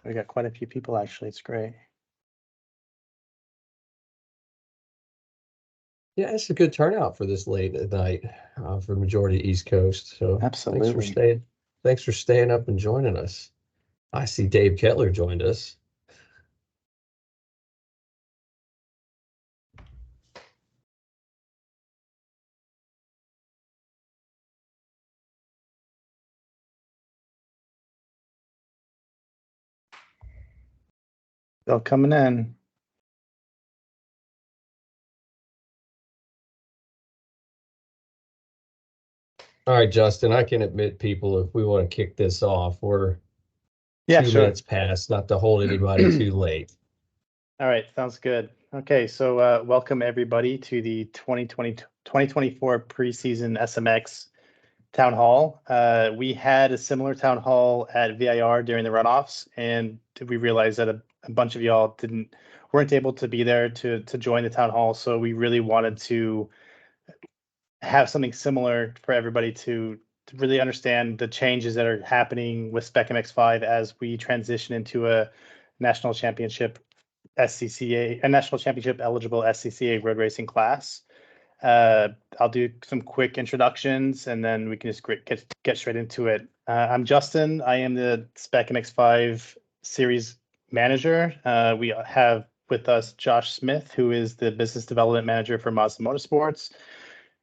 We got quite a few people, actually. It's great. Yeah, it's a good turnout for this late at night for the majority of East Coast. So Absolutely. Thanks for staying up and joining us. I see Dave Kettler joined us. Still coming in. All right, Justin, I can admit people if we want to kick this off. We're Yeah, 2 minutes past, not to hold anybody too late. All right, sounds good. Okay, so welcome everybody to the 2024 preseason SMX town hall. We had a similar town hall at VIR during the runoffs, and we realized that a bunch of y'all weren't able to be there to join the town hall. So we really wanted to have something similar for everybody to really understand the changes that are happening with Spec MX-5 as we transition into a national championship SCCA, a national championship eligible SCCA road racing class. I'll do some quick introductions and then we can just get straight into it. I'm Justin. I am the Spec MX-5 series manager. We have with us Josh Smith, who is the business development manager for Mazda Motorsports.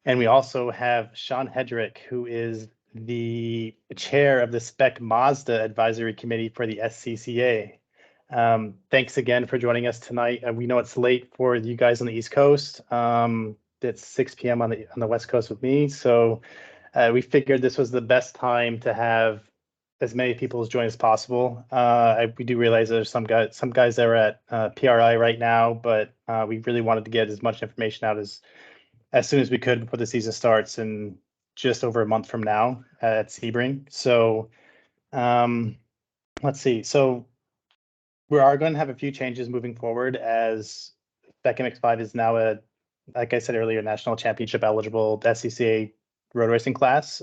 And we also have Sean Hedrick, who is the chair of the Spec Mazda Advisory Committee for the SCCA. Thanks again for joining us tonight. We know it's late for you guys on the East Coast. It's 6 p.m. on the West Coast with me. So we figured this was the best time to have as many people as join as possible. We do realize there's some guys that are at PRI right now, but we really wanted to get as much information out as soon as we could before the season starts in just over a month from now at Sebring. So let's see. So we are going to have a few changes moving forward as Spec MX-5 is now like I said earlier, national championship eligible SCCA road racing class.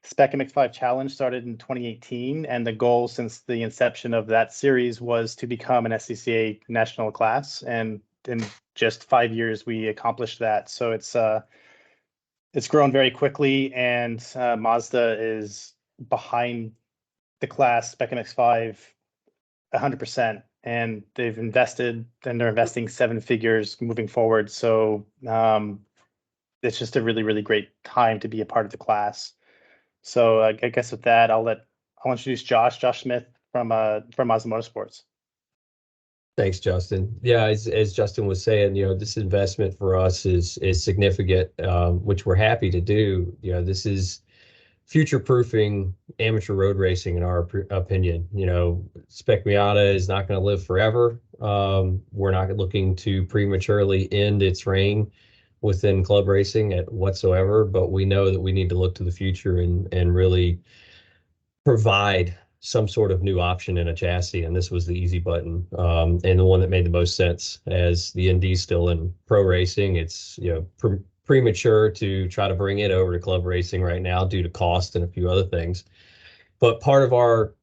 Spec MX-5 Challenge started in 2018, and the goal since the inception of that series was to become an SCCA national class. And in just 5 years, we accomplished that. So it's grown very quickly, and Mazda is behind the class Spec MX-5 100%, and they've invested and they're investing 7 figures moving forward. So it's just a really, really great time to be a part of the class. So I guess with that, I'll introduce Josh Smith from Mazda Motorsports. Thanks, Justin. Yeah, as Justin was saying, this investment for us is significant, which we're happy to do. This is future-proofing amateur road racing, in our opinion. Spec Miata is not going to live forever. We're not looking to prematurely end its reign within club racing whatsoever, but we know that we need to look to the future and really provide some sort of new option in a chassis, and this was the easy button, and the one that made the most sense. As the ND's still in pro racing, it's premature to try to bring it over to club racing right now due to cost and a few other things. But part of our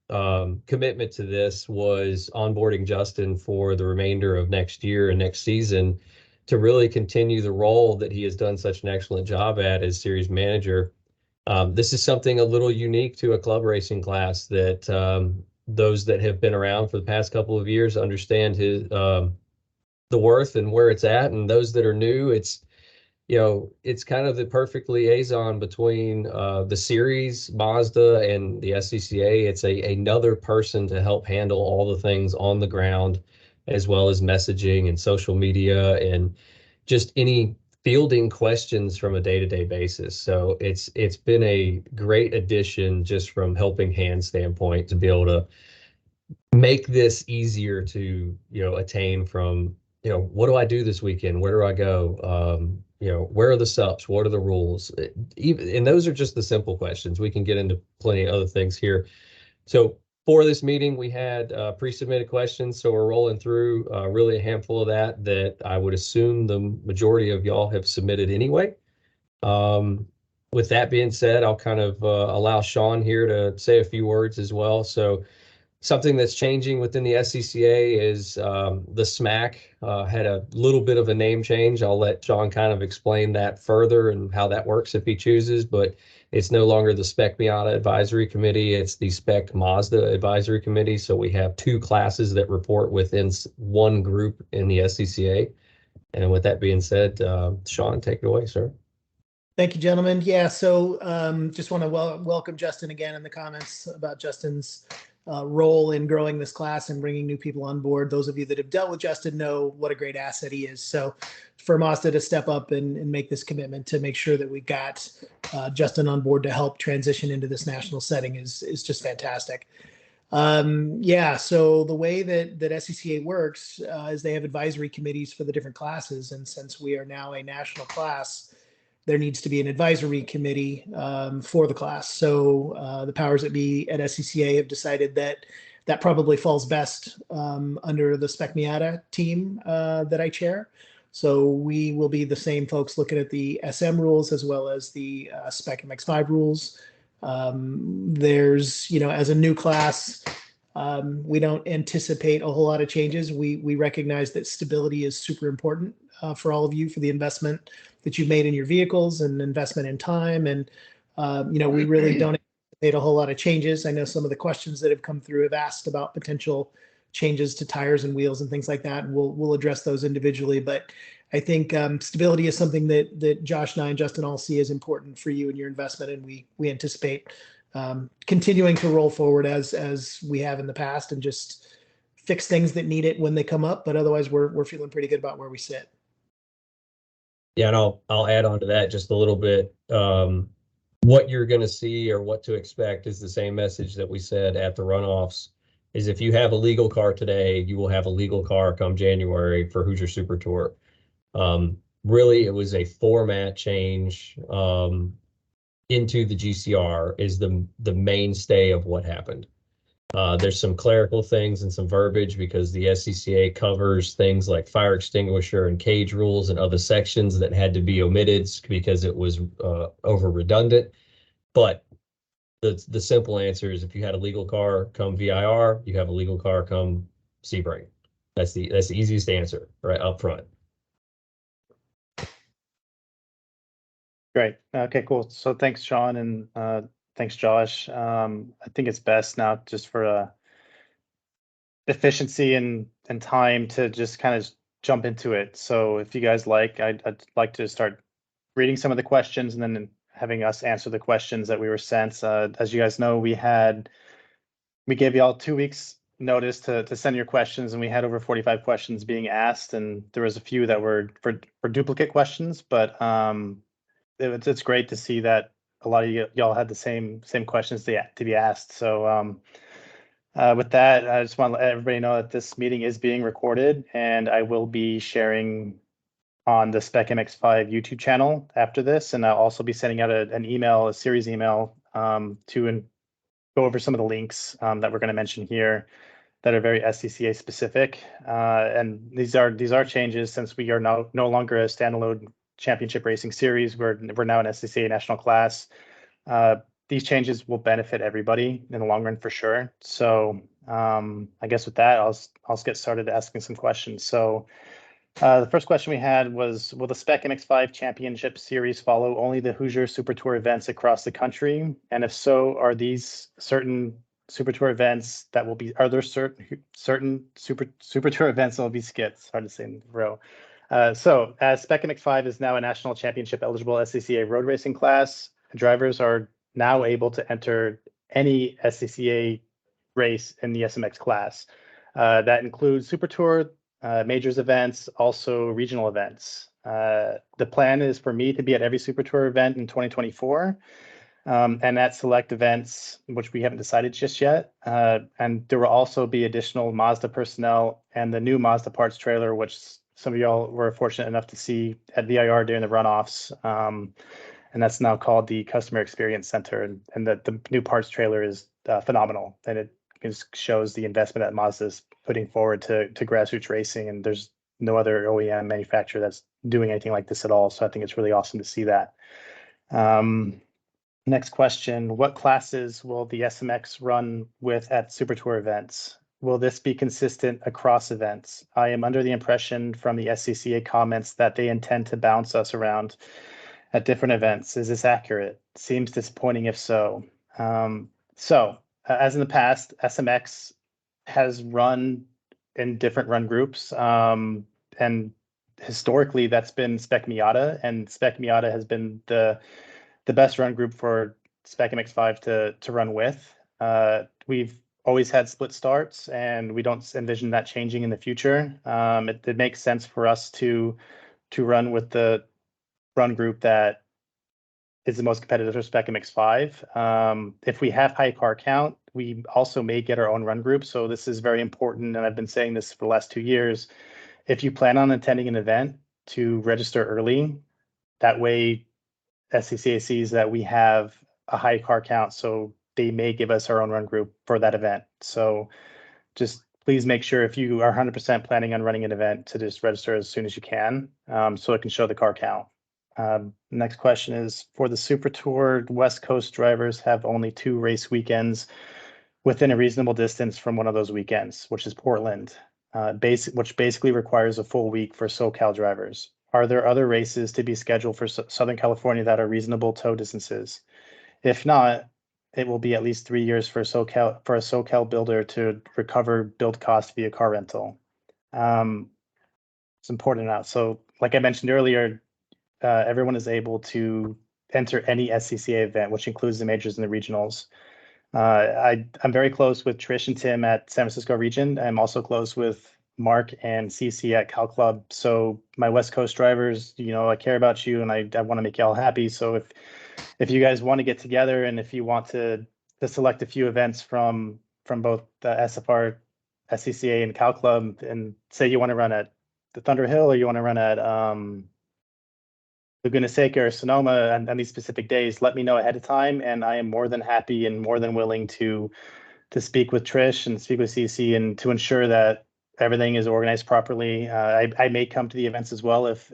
commitment to this was onboarding Justin for the remainder of next year and next season to really continue the role that he has done such an excellent job at as series manager. This is something a little unique to a club racing class that those that have been around for the past couple of years understand the worth and where it's at, and those that are new, it's kind of the perfect liaison between the series, Mazda, and the SCCA. It's another person to help handle all the things on the ground, as well as messaging and social media and just any fielding questions from a day-to-day basis. So it's been a great addition just from helping hand standpoint to be able to make this easier to attain from what do I do this weekend, where do I go, where are the subs, what are the rules, and those are just the simple questions. We can get into plenty of other things here. So for this meeting, we had pre-submitted questions, so we're rolling through really a handful of that I would assume the majority of y'all have submitted anyway. With that being said, I'll kind of allow Sean here to say a few words as well. So Something that's changing within the SCCA is the SMAC had a little bit of a name change. I'll let Sean kind of explain that further and how that works if he chooses, but it's no longer the Spec Miata Advisory Committee. It's the Spec Mazda Advisory Committee. So we have two classes that report within one group in the SCCA. And with that being said, Sean, take it away, sir. Thank you, gentlemen. Yeah, so just want to welcome Justin again in the comments about Justin's role in growing this class and bringing new people on board. Those of you that have dealt with Justin know what a great asset he is. So for Mazda to step up and make this commitment to make sure that we got Justin on board to help transition into this national setting is just fantastic. Yeah, so the way that SCCA works is they have advisory committees for the different classes. And since we are now a national class, there needs to be an advisory committee for the class. So the powers that be at SCCA have decided that probably falls best under the Spec Miata team that I chair. So we will be the same folks looking at the SM rules as well as the Spec MX-5 rules. There's, as a new class, we don't anticipate a whole lot of changes. We recognize that stability is super important for all of you, for the investment that you've made in your vehicles and investment in time. And, we really don't anticipate a whole lot of changes. I know some of the questions that have come through have asked about potential changes to tires and wheels and things like that. And we'll address those individually. But I think stability is something that Josh and I and Justin all see as important for you and your investment. And we anticipate continuing to roll forward as we have in the past and just fix things that need it when they come up. But otherwise, we're feeling pretty good about where we sit. Yeah, and I'll add on to that just a little bit. What you're going to see or what to expect is the same message that we said at the runoffs. Is if you have a legal car today, you will have a legal car come January for Hoosier Super Tour. Really, it was a format change into the GCR is the mainstay of what happened. There's some clerical things and some verbiage because the SCCA covers things like fire extinguisher and cage rules and other sections that had to be omitted because it was over redundant. But the simple answer is if you had a legal car come VIR, you have a legal car come Sebring. That's the easiest answer right up front. Great. Okay, cool. So thanks, Sean, and thanks, Josh. I think it's best now just for efficiency and time to just kind of jump into it. So if you guys like, I'd like to start reading some of the questions and then having us answer the questions that we were sent. As you guys know, we gave you all 2 weeks notice to send your questions, and we had over 45 questions being asked, and there was a few that were for duplicate questions, but it's great to see that a lot of y'all had the same questions to be asked. So with that, I just want to let everybody know that this meeting is being recorded, and I will be sharing on the Spec MX-5 YouTube channel after this, and I'll also be sending out a series email to go over some of the links that we're going to mention here that are very SCCA specific. And these are changes since we are no longer a standalone championship racing series. We're now an SCCA national class. These changes will benefit everybody in the long run for sure. So I guess with that, I'll get started asking some questions. So the first question we had was, will the Spec MX-5 Championship Series follow only the Hoosier Super Tour events across the country? And if so, are these certain Super Tour events that will be, are there certain Super Tour events that will be skipped? It's hard to say in a row. So as Spec MX-5 is now a national championship eligible SCCA road racing class, drivers are now able to enter any SCCA race in the SMX class. That includes Super Tour, majors events, also regional events. The plan is for me to be at every Super Tour event in 2024, and at select events, which we haven't decided just yet. And there will also be additional Mazda personnel and the new Mazda parts trailer, which some of y'all were fortunate enough to see at VIR during the runoffs. And that's now called the Customer Experience Center. And the new parts trailer is phenomenal. And it just shows the investment that Mazda is putting forward to grassroots racing. And there's no other OEM manufacturer that's doing anything like this at all. So I think it's really awesome to see that. Next question, what classes will the SMX run with at Super Tour events? Will this be consistent across events? I am under the impression from the SCCA comments that they intend to bounce us around at different events. Is this accurate? Seems disappointing if so. As in the past, SMX has run in different run groups, and historically that's been Spec Miata, and Spec Miata has been the best run group for Spec MX-5 to run with. We've always had split starts, and we don't envision that changing in the future. It makes sense for us to run with the run group that is the most competitive for Spec MX-5. If we have high car count, we also may get our own run group. So this is very important, and I've been saying this for the last 2 years. If you plan on attending an event, to register early. That way, SCCA sees that we have a high car count, so they may give us our own run group for that event. So just please make sure if you are 100% planning on running an event to just register as soon as you can, so it can show the car count. Next question is, for the Super Tour, West Coast drivers have only 2 race weekends within a reasonable distance from one of those weekends, which is Portland, which basically requires a full week for SoCal drivers. Are there other races to be scheduled for Southern California that are reasonable tow distances? If not, it will be at least 3 years for a SoCal builder to recover build costs via car rental. It's important now. So like I mentioned earlier, everyone is able to enter any SCCA event, which includes the majors and the regionals. I'm very close with Trish and Tim at San Francisco region. I'm also close with Mark and CC at Cal Club. So my West Coast drivers, I care about you, and I want to make you all happy. So if you guys want to get together, and if you want to select a few events from both the SFR, SCCA, and Cal Club, and say you want to run at the Thunder Hill or you want to run at Laguna Seca or Sonoma on these specific days, let me know ahead of time, and I am more than happy and more than willing to speak with Trish and speak with CC and to ensure that everything is organized properly. I may come to the events as well if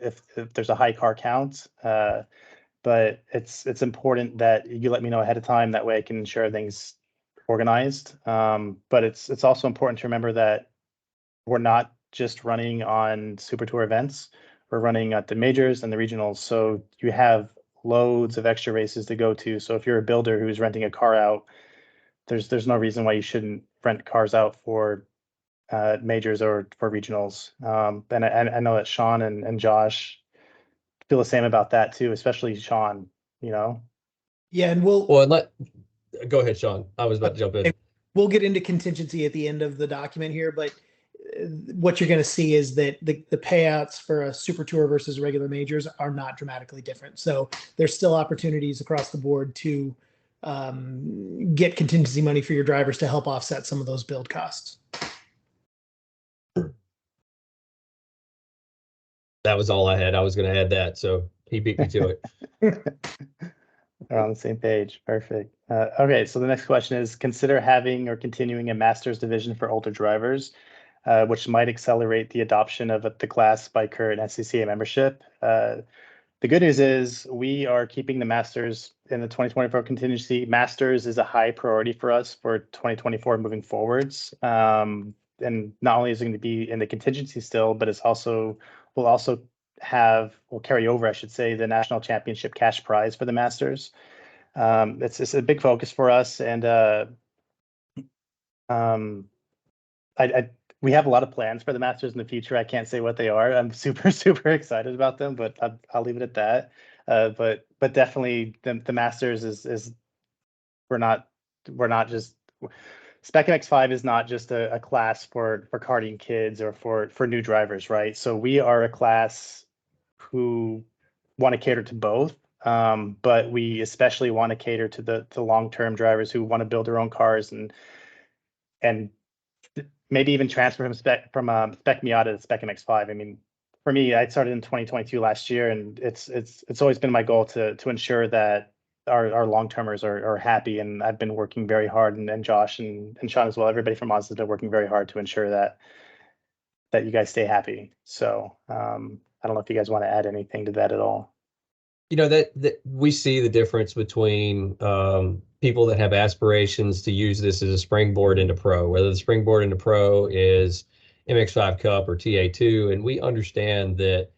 there's a high car count, but it's important that you let me know ahead of time. That way I can ensure things organized. But it's also important to remember that we're not just running on Super Tour events. We're running at the majors and the regionals. So you have loads of extra races to go to. So if you're a builder who's renting a car out, there's no reason why you shouldn't rent cars out for majors or for regionals. And I know that Sean and Josh feel the same about that too, especially Sean, Yeah, and go ahead, Sean. I was about to jump in. We'll get into contingency at the end of the document here, but what you're going to see is that the payouts for a Super Tour versus regular majors are not dramatically different. So there's still opportunities across the board to get contingency money for your drivers to help offset some of those build costs. That was all I had. I was going to add that, so he beat me to it. We're on the same page. Perfect. Okay, so the next question is, consider having or continuing a master's division for older drivers, which might accelerate the adoption of the class by current SCCA membership. The good news is we are keeping the Masters in the 2024 contingency. Masters is a high priority for us for 2024 moving forwards. And not only is it going to be in the contingency still, but we'll also carry over, I should say, the national championship cash prize for the Masters. It's a big focus for us, and we have a lot of plans for the Masters in the future. I can't say what they are. I'm super, super excited about them, but I'll leave it at that. But definitely the Masters is we're not just Spec MX-5 is not just a class for karting kids or for new drivers, right? So we are a class who want to cater to both, but we especially want to cater to the long-term drivers who want to build their own cars and maybe even transfer from Spec Miata to Spec MX-5. I mean, for me, I started in 2022 last year, and it's always been my goal to ensure that our long-termers are happy, and I've been working very hard, and Josh and Sean as well. Everybody from Mazda has been working very hard to ensure that you guys stay happy. So I don't know if you guys want to add anything to that at all. that we see the difference between people that have aspirations to use this as a springboard into pro, whether the springboard into pro is MX-5 Cup or TA2, and we understand that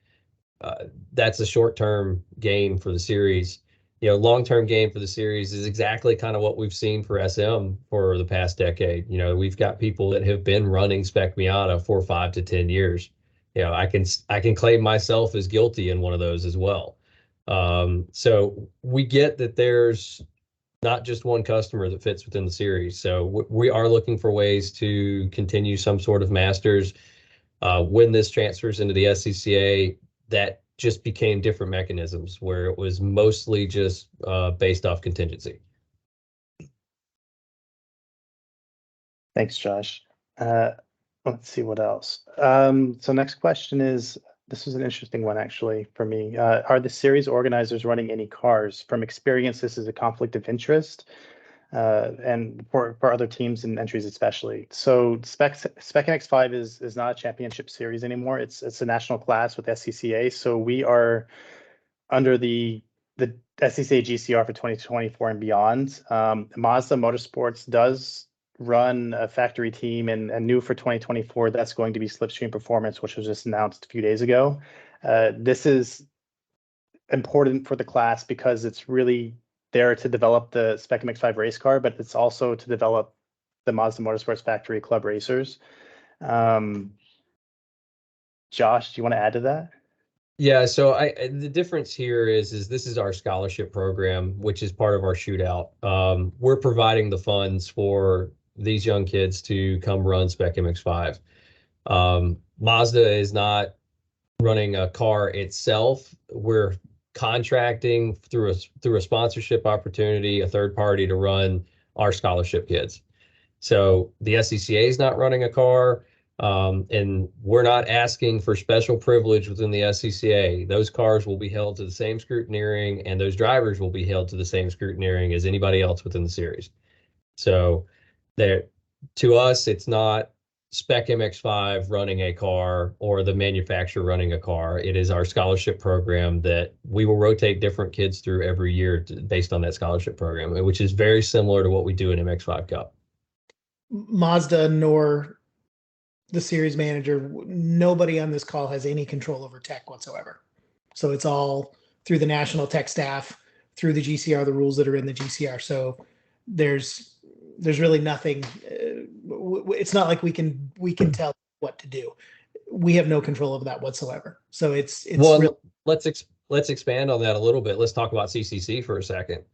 that's a short-term gain for the series. Long-term gain for the series is exactly kind of what we've seen for SM for the past decade. We've got people that have been running Spec Miata for 5 to 10 years. I can claim myself as guilty in one of those as well. So we get that there's not just one customer that fits within the series. So we are looking for ways to continue some sort of masters. When this transfers into the SCCA, that just became different mechanisms where it was mostly just based off contingency. Thanks, Josh. Let's see what else. So next question is, this is an interesting one actually for me. Are the series organizers running any cars? From experience, this is a conflict of interest, and for other teams and entries especially. So Spec MX-5 is not a championship series anymore. It's a national class with SCCA. So we are under the SCCA GCR for 2024 and beyond. Mazda Motorsports does run a factory team, and new for 2024, that's going to be Slipstream Performance, which was just announced a few days ago. This is important for the class because it's really there to develop the Spec MX-5 race car, but it's also to develop the Mazda Motorsports Factory Club racers. Josh, do you want to add to that? Yeah, so the difference here is this is our scholarship program, which is part of our shootout. We're providing the funds for these young kids to come run Spec MX-5. Mazda is not running a car itself. We're contracting through a sponsorship opportunity, a third party to run our scholarship kids. So the SCCA is not running a car, and we're not asking for special privilege within the SCCA. Those cars will be held to the same scrutineering, and those drivers will be held to the same scrutineering as anybody else within the series. So to us, it's not Spec MX-5 running a car or the manufacturer running a car. It is our scholarship program that we will rotate different kids through every year based on that scholarship program, which is very similar to what we do in MX-5 Cup. Mazda nor the series manager, nobody on this call has any control over tech whatsoever. So it's all through the national tech staff, through the GCR, the rules that are in the GCR. So there's really nothing. It's not like we can tell what to do. We have no control over that whatsoever. So it's well, really, let's expand on that a little bit. Let's talk about CCC for a second.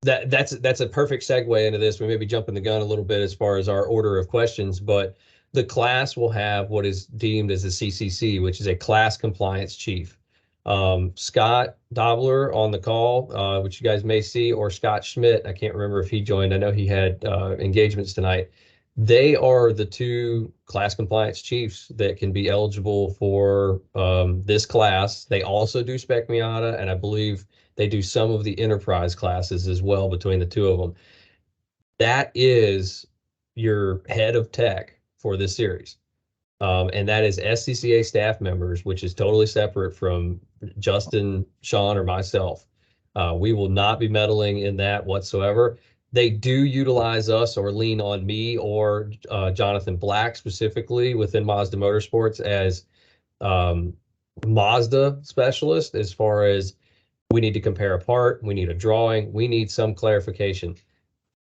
That's a perfect segue into this. We may be jumping the gun a little bit as far as our order of questions, but the class will have what is deemed as a CCC, which is a class compliance chief. Scott Dobler on the call, which you guys may see, or Scott Schmidt. I can't remember if he joined. I know he had engagements tonight. They are the two class compliance chiefs that can be eligible for this class. They also do Spec Miata, and I believe they do some of the enterprise classes as well between the two of them. That is your head of tech for this series. And that is SCCA staff members, which is totally separate from Justin, Sean, or myself. We will not be meddling in that whatsoever. They do utilize us or lean on me or Jonathan Black specifically within Mazda Motorsports as Mazda specialist as far as we need to compare a part, we need a drawing, we need some clarification.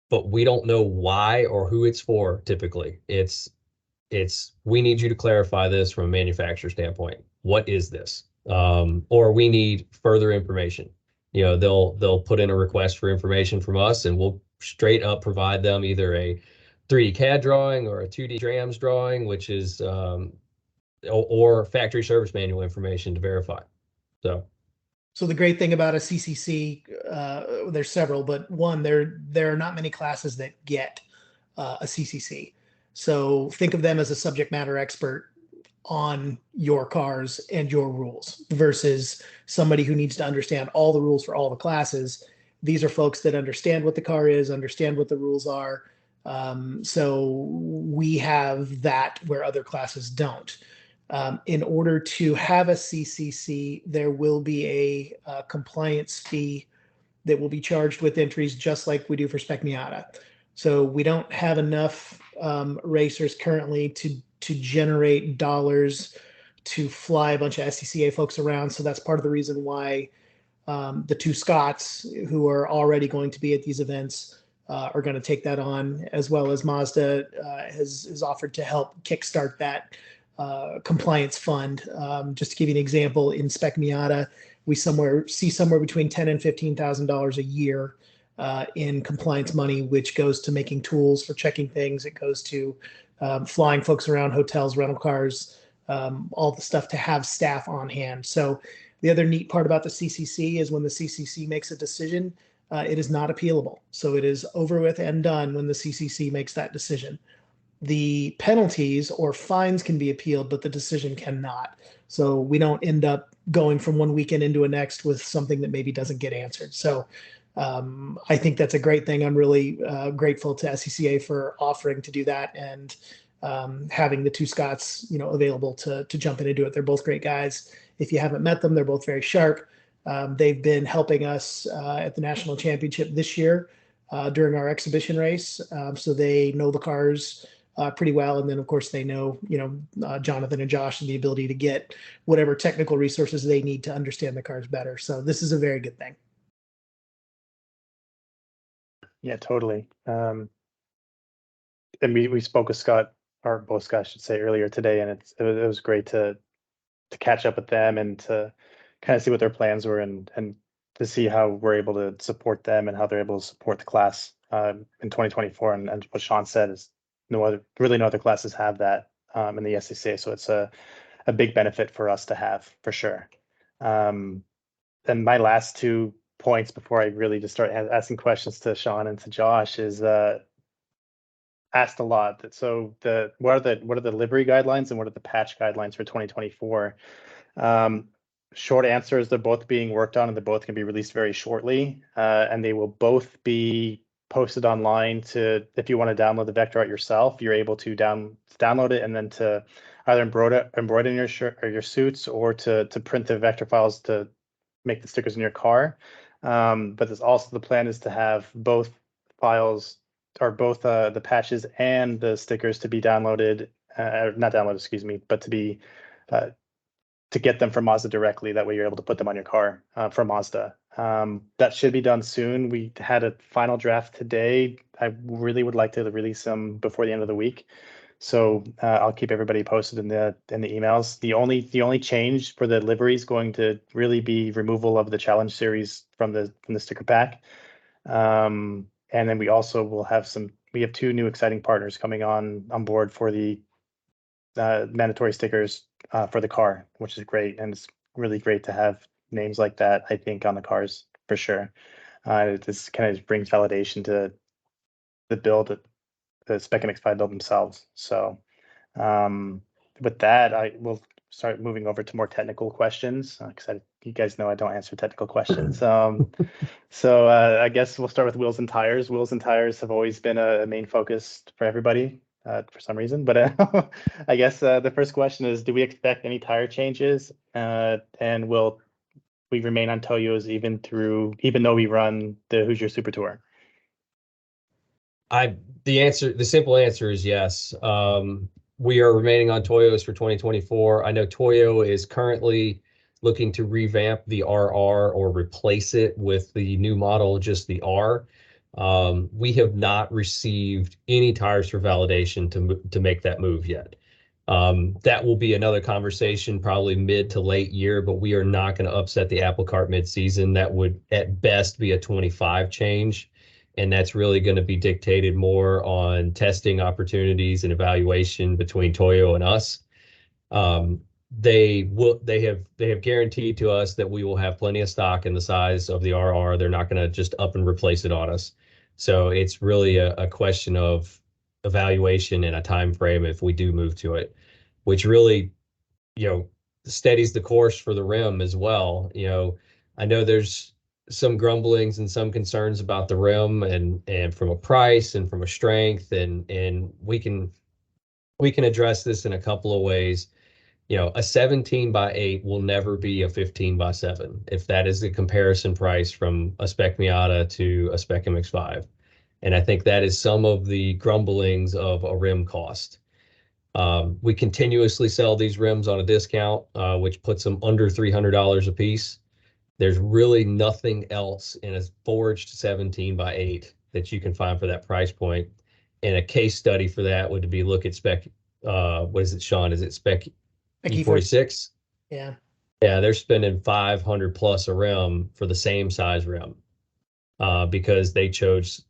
But we don't know why or who it's for typically. It's we need you to clarify this from a manufacturer standpoint. What is this? Or we need further information. They'll put in a request for information from us, and we'll straight up provide them either a 3D CAD drawing or a 2D DRAMS drawing, which is or factory service manual information to verify. So the great thing about a CCC, there's several, but one, there are not many classes that get a CCC. So think of them as a subject matter expert on your cars and your rules versus somebody who needs to understand all the rules for all the classes. These are folks that understand what the car is, understand what the rules are. So we have that where other classes don't. In order to have a CCC, there will be a compliance fee that will be charged with entries, just like we do for Spec Miata. So we don't have enough racers currently to generate dollars to fly a bunch of SCCA folks around. So that's part of the reason why the two Scots who are already going to be at these events are going to take that on, as well as Mazda has offered to help kickstart that compliance fund. Just to give you an example, in Spec Miata, we see somewhere between $10,000 and $15,000 a year in compliance money, which goes to making tools for checking things. It goes to flying folks around hotels, rental cars, all the stuff to have staff on hand. So the other neat part about the CCC is when the CCC makes a decision, it is not appealable. So it is over with and done when the CCC makes that decision. The penalties or fines can be appealed, but the decision cannot. So we don't end up going from one weekend into a next with something that maybe doesn't get answered. So I think that's a great thing. I'm really grateful to SCCA for offering to do that and having the two Scots, available to jump in and do it. They're both great guys. If you haven't met them, they're both very sharp. They've been helping us at the national championship this year during our exhibition race. So they know the cars pretty well. And then of course they know, Jonathan and Josh, and the ability to get whatever technical resources they need to understand the cars better. So this is a very good thing. Yeah, totally. And we spoke with Scott, or both Scott, I should say, earlier today, and it was great to catch up with them and to kind of see what their plans were and to see how we're able to support them and how they're able to support the class in 2024. And what Sean said is no other classes have that in the SCCA, so it's a big benefit for us to have, for sure. And my last 2 points before I really just start asking questions to Sean and to Josh is asked a lot. So what are the livery guidelines and what are the patch guidelines for 2024? Short answer is they're both being worked on and they're both going to be released very shortly, and they will both be posted online. To if you want to download the vector art yourself, you're able to download it and then to either embroider in your shirt or your suits, or to print the vector files to make the stickers in your car. But there's also the plan is to have both files, or both the patches and the stickers, to be downloaded, not downloaded, excuse me, but to be to get them from Mazda directly. That way you're able to put them on your car from Mazda. That should be done soon. We had a final draft today. I really would like to release them before the end of the week. So I'll keep everybody posted in the emails. The only change for the livery is going to really be removal of the challenge series from the sticker pack. And then we also will have we have 2 new exciting partners coming on board for the mandatory stickers for the car, which is great. And it's really great to have names like that, I think, on the cars, for sure. It just kind of brings validation to the build, the Spec MX-5 build themselves. So with that, I will start moving over to more technical questions, because you guys know I don't answer technical questions. So I guess we'll start with wheels and tires. Wheels and tires have always been a main focus for everybody for some reason. But I guess the first question is, do we expect any tire changes? And will we remain on Toyos even though we run the Hoosier Super Tour? The simple answer is yes. We are remaining on Toyos for 2024. I know Toyo is currently looking to revamp the RR or replace it with the new model, just the R. We have not received any tires for validation to make that move yet. That will be another conversation, probably mid to late year, but we are not going to upset the apple cart mid-season. That would at best be a 25 change. And that's really going to be dictated more on testing opportunities and evaluation between Toyo and us. They have guaranteed to us that we will have plenty of stock in the size of the RR. They're not going to just up and replace it on us. So it's really a question of evaluation and a time frame if we do move to it, which really, steadies the course for the rim as well. I know there's some grumblings and some concerns about the rim and from a price and from a strength, and we can address this in a couple of ways. A 17x8 will never be a 15x7 if that is the comparison price from a Spec Miata to a Spec MX-5. And I think that is some of the grumblings of a rim cost. We continuously sell these rims on a discount, which puts them under $300 a piece. There's really nothing else in a forged 17x8 that you can find for that price point. And a case study for that would be look at Spec, what is it, Sean? Is it Spec E46? Yeah. Yeah, they're spending 500 plus a rim for the same size rim, because they chose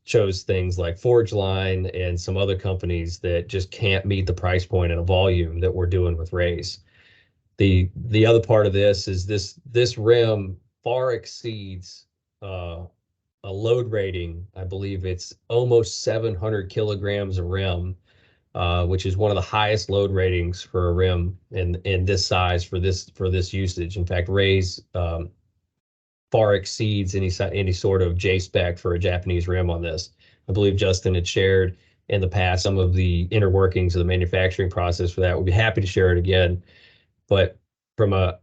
things like Forge Line and some other companies that just can't meet the price point and a volume that we're doing with Rays. The other part of this is this rim far exceeds a load rating. I believe it's almost 700 kilograms of rim, which is one of the highest load ratings for a rim in this size for this usage. In fact, Rays far exceeds any sort of J spec for a Japanese rim on this. I believe Justin had shared in the past some of the inner workings of the manufacturing process for that. We'd be happy to share it again. But from a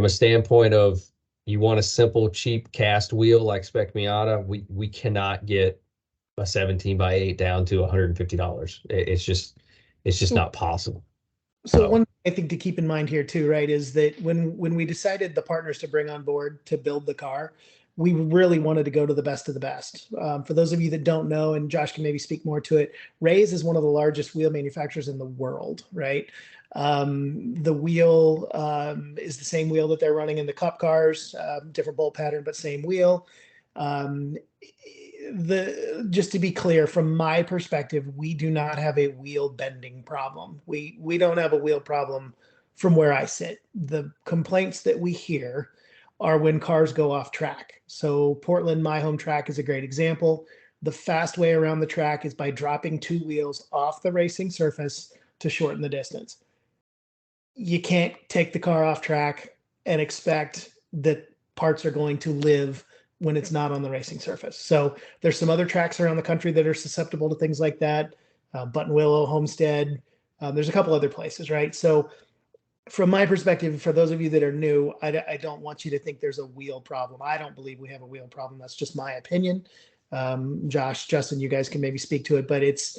standpoint of you want a simple, cheap cast wheel like Spec Miata, we cannot get a 17x8 down to $150. It's just not possible. So one thing I think to keep in mind here too, right, is that when we decided the partners to bring on board to build the car, we really wanted to go to the best of the best. For those of you that don't know, and Josh can maybe speak more to it, Rays is one of the largest wheel manufacturers in the world, right? The wheel is the same wheel that they're running in the Cup cars, different bolt pattern, but same wheel. Just to be clear, from my perspective, we do not have a wheel bending problem. We don't have a wheel problem from where I sit. The complaints that we hear are when cars go off track. So Portland, my home track, is a great example. The fast way around the track is by dropping two wheels off the racing surface to shorten the distance. You can't take the car off track and expect that parts are going to live when it's not on the racing surface. So there's some other tracks around the country that are susceptible to things like that. Buttonwillow, Homestead. There's a couple other places, right? So from my perspective, for those of you that are new, I don't want you to think there's a wheel problem. I don't believe we have a wheel problem. That's just my opinion. Josh, Justin, you guys can maybe speak to it, but it's,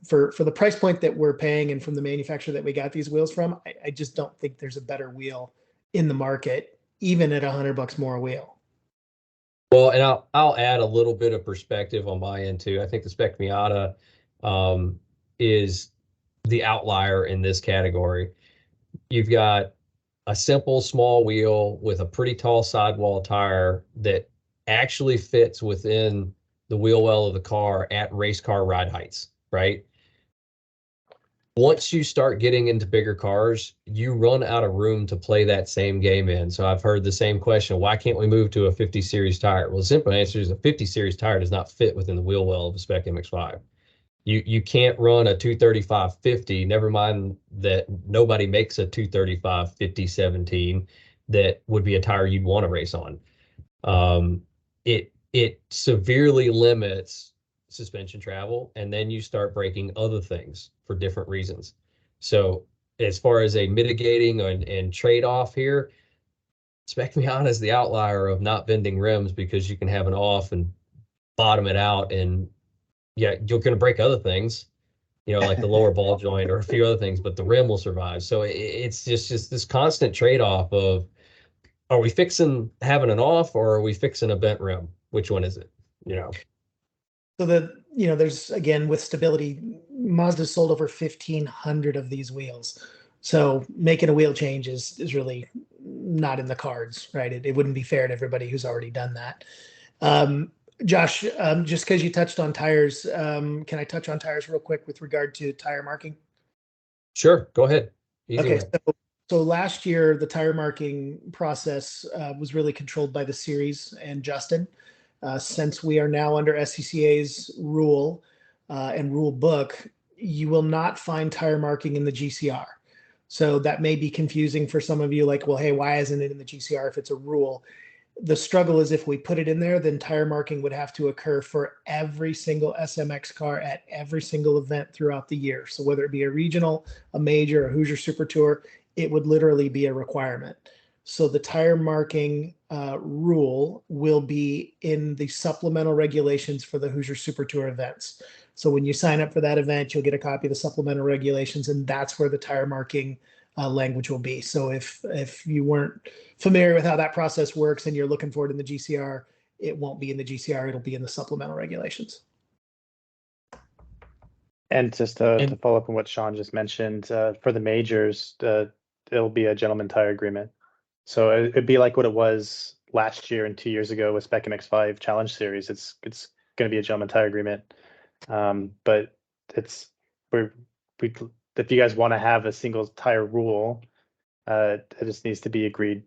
for the price point that we're paying and from the manufacturer that we got these wheels from, I just don't think there's a better wheel in the market, even at $100 more a wheel. Well, and I'll add a little bit of perspective on my end too. I think the Spec Miata is the outlier in this category. You've got a simple small wheel with a pretty tall sidewall tire that actually fits within the wheel well of the car at race car ride heights, right? Once you start getting into bigger cars, you run out of room to play that same game in. So I've heard the same question, why can't we move to a 50 series tire? Well, the simple answer is a 50 series tire does not fit within the wheel well of a Spec MX-5. You can't run a 235/50, never mind that nobody makes a 235/50 17 that would be a tire you'd want to race on. It severely limits suspension travel, and then you start breaking other things for different reasons. So as far as a mitigating and trade-off here, Spec Miata is the outlier of not bending rims because you can have an off and bottom it out, and yeah, you're going to break other things, like the lower ball joint or a few other things, but the rim will survive. So it's just this constant trade-off of, are we fixing having an off or are we fixing a bent rim? Which one is it? So there's, again, with stability, Mazda sold over 1,500 of these wheels. So making a wheel change is really not in the cards, right? It wouldn't be fair to everybody who's already done that. Josh, just because you touched on tires, can I touch on tires real quick with regard to tire marking? Sure, go ahead. Okay, so last year, the tire marking process was really controlled by the series and Justin. Since we are now under SCCA's rule and rule book, you will not find tire marking in the GCR. So that may be confusing for some of you, like, well, hey, why isn't it in the GCR if it's a rule? The struggle is if we put it in there, then tire marking would have to occur for every single SMX car at every single event throughout the year. So whether it be a regional, a major, a Hoosier Super Tour, it would literally be a requirement. So the tire marking rule will be in the supplemental regulations for the Hoosier Super Tour events. So when you sign up for that event, you'll get a copy of the supplemental regulations, and that's where the tire marking language will be. So if you weren't familiar with how that process works and you're looking for it in the GCR, it won't be in the GCR, it'll be in the supplemental regulations. And just to follow up on what Sean just mentioned, for the majors, it'll be a gentleman tire agreement. So it'd be like what it was last year and 2 years ago with Spec MX-5 Challenge Series. It's going to be a gentleman tire agreement. But if you guys want to have a single tire rule, it just needs to be agreed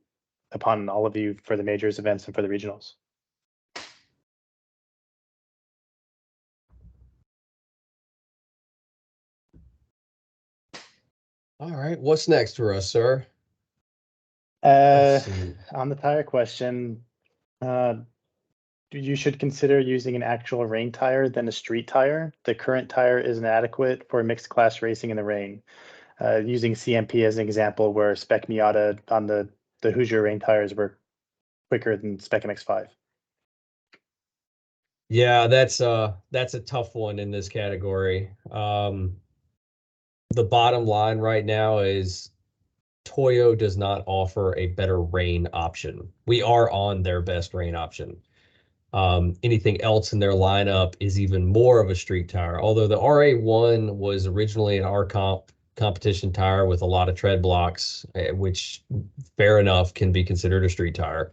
upon all of you for the majors events and for the regionals. All right, what's next for us, sir? On the tire question, you should consider using an actual rain tire than a street tire. The current tire is inadequate for mixed class racing in the rain. Using CMP as an example, where Spec Miata on the Hoosier rain tires were quicker than Spec MX-5. Yeah, that's a tough one in this category. The bottom line right now is Toyo does not offer a better rain option. We are on their best rain option. Anything else in their lineup is even more of a street tire. Although the RA1 was originally an competition tire with a lot of tread blocks, which fair enough can be considered a street tire.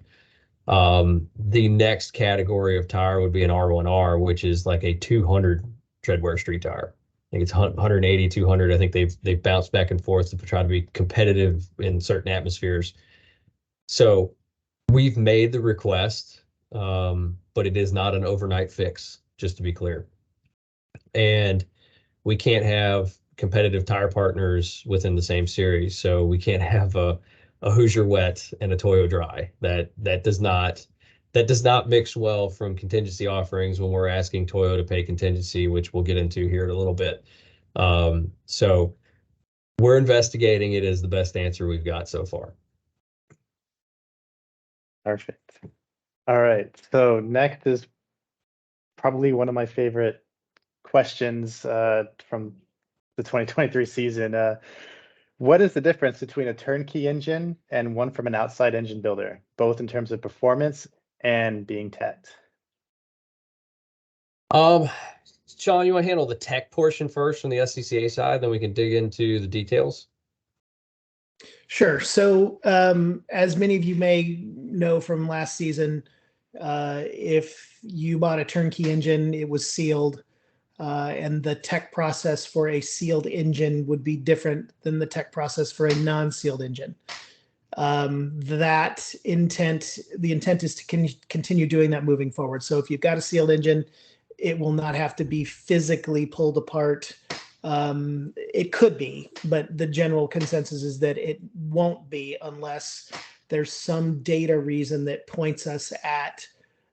The next category of tire would be an R1R, which is like a 200 treadwear street tire. I think it's 180, 200. I think they've bounced back and forth to try to be competitive in certain atmospheres. So we've made the request, but it is not an overnight fix, just to be clear. And we can't have competitive tire partners within the same series. So we can't have a Hoosier wet and a Toyo dry. That does not mix well from contingency offerings when we're asking Toyo to pay contingency, which we'll get into here in a little bit. So we're investigating it as the best answer we've got so far. Perfect. All right. So next is probably one of my favorite questions from the 2023 season. What is the difference between a turnkey engine and one from an outside engine builder, both in terms of performance and being teched? Sean, you want to handle the tech portion first from the SCCA side, then we can dig into the details? Sure. So as many of you may know from last season, if you bought a turnkey engine, it was sealed. And the tech process for a sealed engine would be different than the tech process for a non-sealed engine. The intent is to continue doing that moving forward. So if you've got a sealed engine, it will not have to be physically pulled apart. It could be, but the general consensus is that it won't be unless there's some data reason that points us at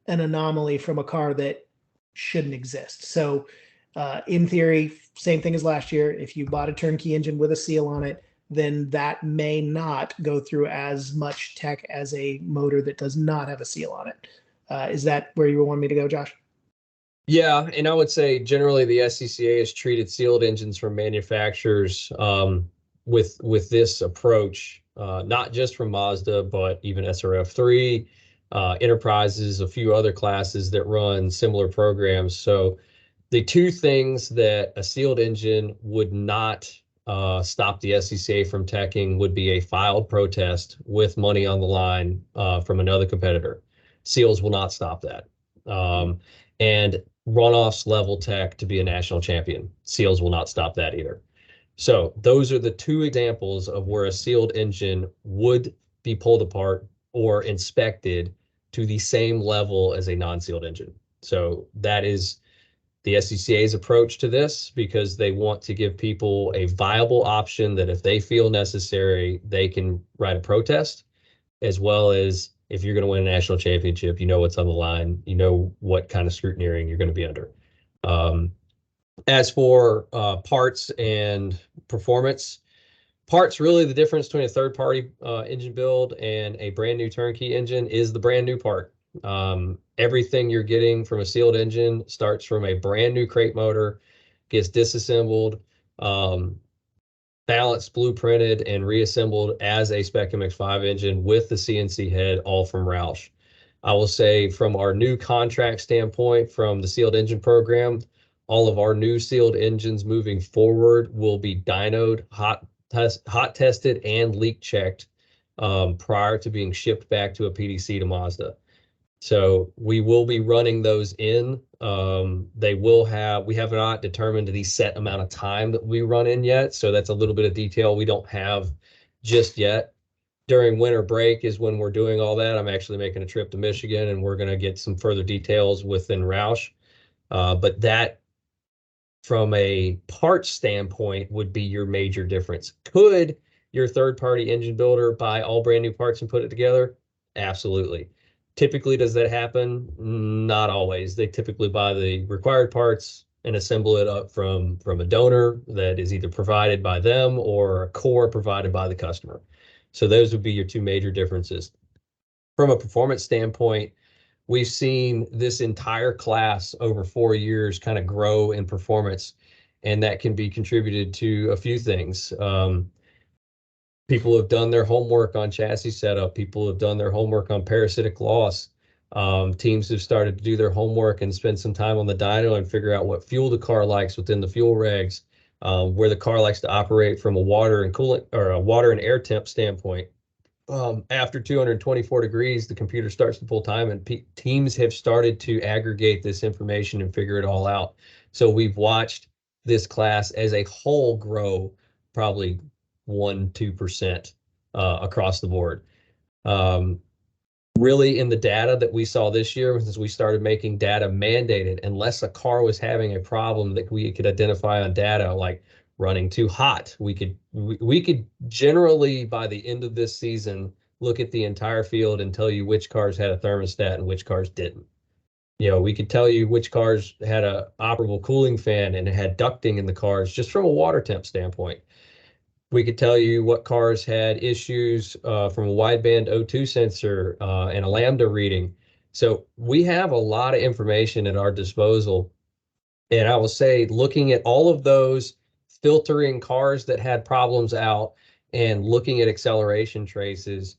an anomaly from a car that shouldn't exist. So in theory, same thing as last year. If you bought a turnkey engine with a seal on it, then that may not go through as much tech as a motor that does not have a seal on it. Is that where you want me to go, Josh? Yeah, and I would say generally the SCCA has treated sealed engines from manufacturers with this approach, not just from Mazda, but even SRF3, Enterprises, a few other classes that run similar programs. So the two things that a sealed engine would not stop the SCCA from teching would be a filed protest with money on the line from another competitor. Seals will not stop that. And runoffs level tech to be a national champion. Seals will not stop that either. So those are the two examples of where a sealed engine would be pulled apart or inspected to the same level as a non-sealed engine. So that is the SCCA's approach to this, because they want to give people a viable option that if they feel necessary, they can write a protest, as well as if you're going to win a national championship, you know what's on the line, you know what kind of scrutineering you're going to be under. As for parts and performance Parts, really the difference between a third-party engine build and a brand new turnkey engine is the brand new part. Everything you're getting from a sealed engine starts from a brand new crate motor, gets disassembled, balanced, blueprinted, and reassembled as a Spec MX-5 engine with the CNC head, all from Roush. I will say from our new contract standpoint, from the sealed engine program, all of our new sealed engines moving forward will be dynoed, hot tested, and leak checked prior to being shipped back to a PDC to Mazda. So we will be running those in. We have not determined the set amount of time that we run in yet. So that's a little bit of detail we don't have just yet. During winter break is when we're doing all that. I'm actually making a trip to Michigan, and we're going to get some further details within Roush. But that, from a parts standpoint, would be your major difference. Could your third-party engine builder buy all brand new parts and put it together? Absolutely. Typically, does that happen? Not always. They typically buy the required parts and assemble it up from a donor that is either provided by them or a core provided by the customer. So those would be your two major differences. From a performance standpoint, we've seen this entire class over 4 years kind of grow in performance, and that can be contributed to a few things. People have done their homework on chassis setup. People have done their homework on parasitic loss. Teams have started to do their homework and spend some time on the dyno and figure out what fuel the car likes within the fuel regs, where the car likes to operate from a water and coolant or a water and air temp standpoint. After 224 degrees, the computer starts to pull time, and teams have started to aggregate this information and figure it all out. So we've watched this class as a whole grow probably 1-2% across the board. Really, in the data that we saw this year, since we started making data mandated, unless a car was having a problem that we could identify on data, like running too hot, we could generally, by the end of this season, look at the entire field and tell you which cars had a thermostat and which cars didn't. We could tell you which cars had a operable cooling fan and had ducting in the cars just from a water temp standpoint. We could tell you what cars had issues from a wideband O2 sensor and a lambda reading. So we have a lot of information at our disposal. And I will say, looking at all of those, filtering cars that had problems out and looking at acceleration traces,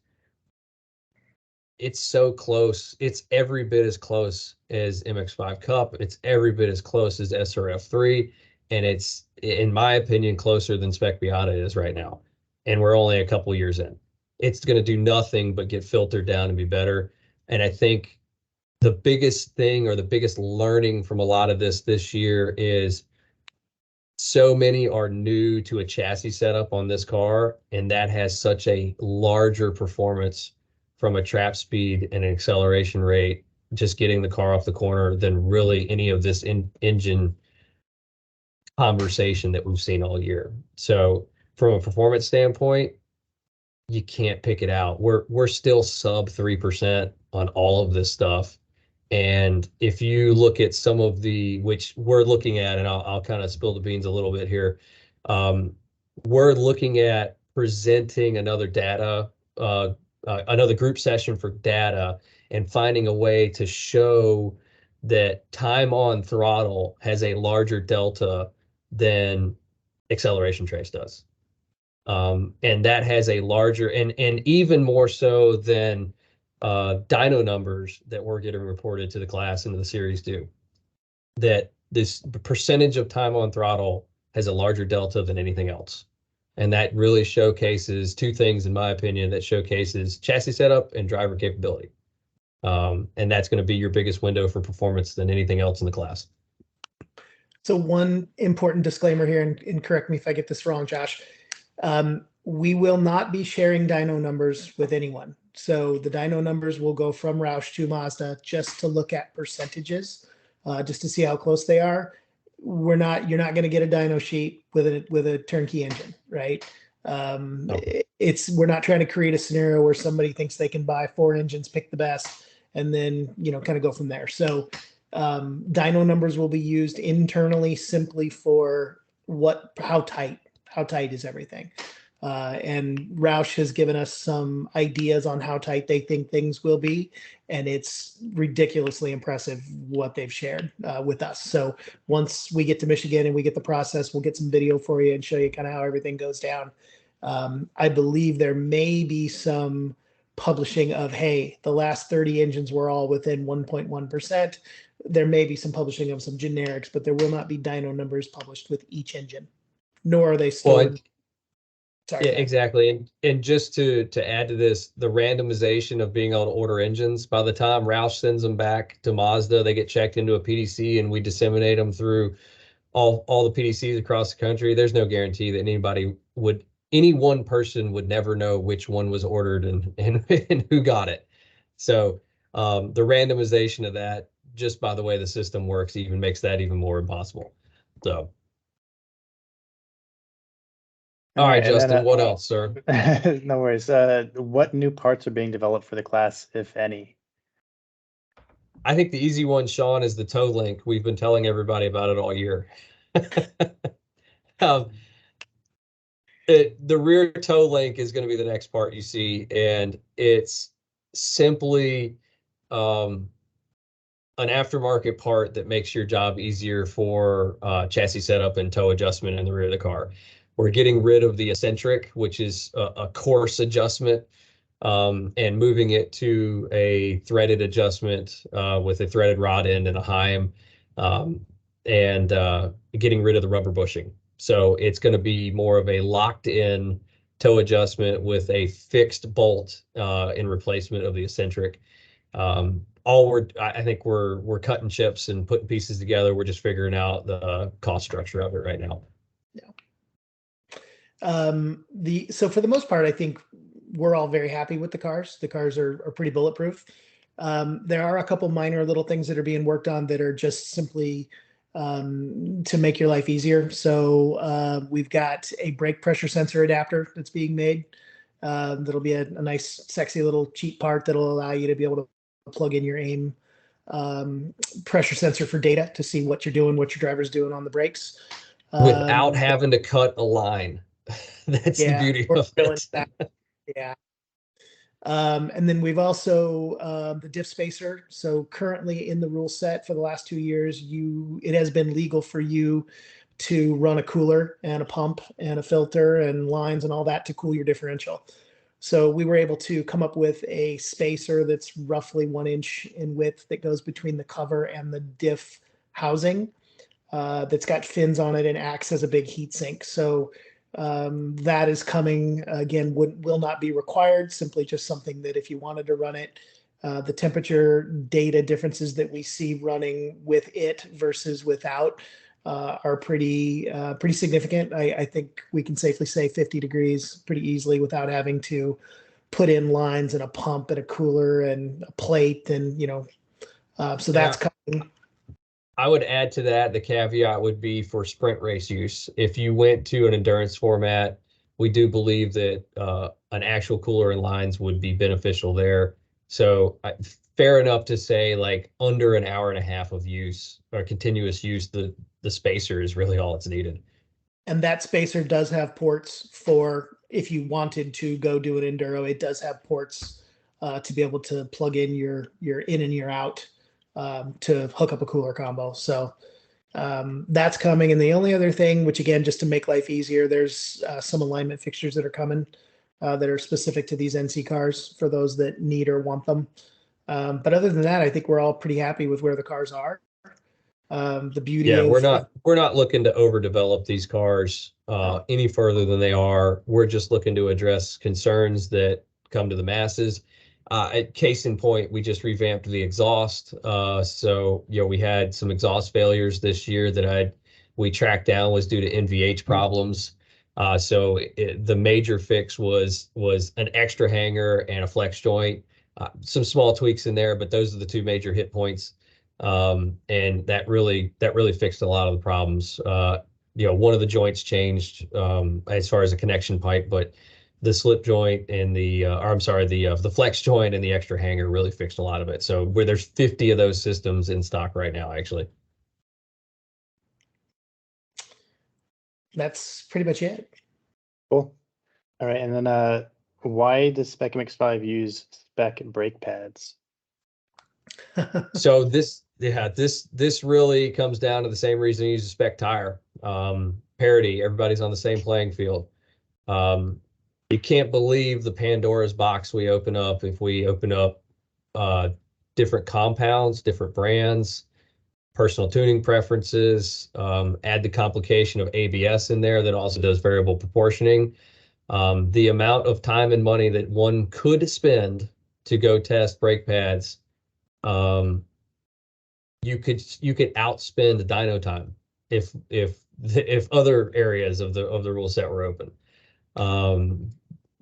it's so close. It's every bit as close as MX-5 Cup. It's every bit as close as SRF3. And it's, in my opinion, closer than Spec Miata is right now. And we're only a couple years in. It's going to do nothing but get filtered down and be better. And I think the biggest thing, or the biggest learning from a lot of this year, is so many are new to a chassis setup on this car, and that has such a larger performance from a trap speed and an acceleration rate, just getting the car off the corner, than really any of this engine conversation that we've seen all year. So from a performance standpoint, you can't pick it out. We're still sub 3% on all of this stuff. And if you look at some of which we're looking at, and I'll kind of spill the beans a little bit here. We're looking at presenting another group session for data, and finding a way to show that time on throttle has a larger delta than acceleration trace does. And that has a larger, and even more so than dyno numbers that we're getting reported to the class and to the series do. That this percentage of time on throttle has a larger delta than anything else. And that really showcases two things, in my opinion, that showcases chassis setup and driver capability. And that's going to be your biggest window for performance than anything else in the class. So one important disclaimer here, and correct me if I get this wrong, Josh. We will not be sharing dyno numbers with anyone. So the dyno numbers will go from Roush to Mazda just to look at percentages, just to see how close they are. You're not going to get a dyno sheet with a turnkey engine, right? No. We're not trying to create a scenario where somebody thinks they can buy 4 engines, pick the best, and then kind of go from there. So dyno numbers will be used internally simply for how tight is everything. And Roush has given us some ideas on how tight they think things will be, and it's ridiculously impressive what they've shared with us. So once we get to Michigan and we get the process, we'll get some video for you and show you kind of how everything goes down. I believe there may be some publishing of, hey, the last 30 engines were all within 1.1%. There may be some publishing of some generics, but there will not be dyno numbers published with each engine, nor are they stored. Sorry, yeah, exactly. And just to add to this, the randomization of being able to order engines, by the time Roush sends them back to Mazda, they get checked into a PDC and we disseminate them through all the PDCs across the country. There's no guarantee that any one person would never know which one was ordered and who got it. So the randomization of that, just by the way the system works, even makes that even more impossible. So. All right, Justin, what else, sir? No worries. What new parts are being developed for the class, if any? I think the easy one, Sean, is the toe link. We've been telling everybody about it all year. The rear toe link is going to be the next part you see, and it's simply an aftermarket part that makes your job easier for chassis setup and toe adjustment in the rear of the car. We're getting rid of the eccentric, which is a coarse adjustment, and moving it to a threaded adjustment with a threaded rod end and a Heim, and getting rid of the rubber bushing. So it's going to be more of a locked-in toe adjustment with a fixed bolt in replacement of the eccentric. I think we're cutting chips and putting pieces together. We're just figuring out the cost structure of it right now. Yeah. So for the most part, I think we're all very happy with the cars. The cars are pretty bulletproof. There are a couple minor little things that are being worked on that are just simply to make your life easier. So we've got a brake pressure sensor adapter that's being made. That'll be a nice, sexy little cheap part that'll allow you to be able to plug in your AIM pressure sensor for data to see what you're doing, what your driver's doing on the brakes. Without having to cut a line. That's the beauty of it. Yeah. And then we've also the diff spacer. So currently in the rule set for the last 2 years, it has been legal for you to run a cooler and a pump and a filter and lines and all that to cool your differential. So we were able to come up with a spacer that's roughly 1 inch in width that goes between the cover and the diff housing, that's got fins on it and acts as a big heat sink. So that is coming again, will not be required, simply just something that if you wanted to run it, the temperature data differences that we see running with it versus without are pretty significant. I think we can safely say 50 degrees pretty easily without having to put in lines and a pump and a cooler and a plate and so that's coming. I would add to that, the caveat would be for sprint race use. If you went to an endurance format, we do believe that an actual cooler and lines would be beneficial there. So fair enough to say, like, under an hour and a half of use or continuous use, the spacer is really all it's needed. And that spacer does have ports for, if you wanted to go do an enduro, it does have ports to be able to plug in your in and your out to hook up a cooler combo. So that's coming. And the only other thing, which again, just to make life easier, there's some alignment fixtures that are coming that are specific to these NC cars for those that need or want them. But other than that, I think we're all pretty happy with where the cars are. The beauty of, we're not looking to overdevelop these cars any further than they are. We're just looking to address concerns that come to the masses. Case in point, we just revamped the exhaust. So we had some exhaust failures this year that we tracked down was due to NVH problems. So the major fix was an extra hanger and a flex joint. Some small tweaks in there, but those are the two major hit points. And that really fixed a lot of the problems. One of the joints changed as far as a connection pipe, but the slip joint and the flex joint and the extra hanger really fixed a lot of it. So where there's 50 of those systems in stock right now, actually. That's pretty much it. Cool. All right, and then why does Spec MX-5 use spec brake pads? So this really comes down to the same reason you use a spec tire. Parity, everybody's on the same playing field. You can't believe the Pandora's box we open up if we open up different compounds, different brands, personal tuning preferences, add the complication of ABS in there that also does variable proportioning. The amount of time and money that one could spend to go test brake pads, you could outspend the dyno time if other areas of the rule set were open.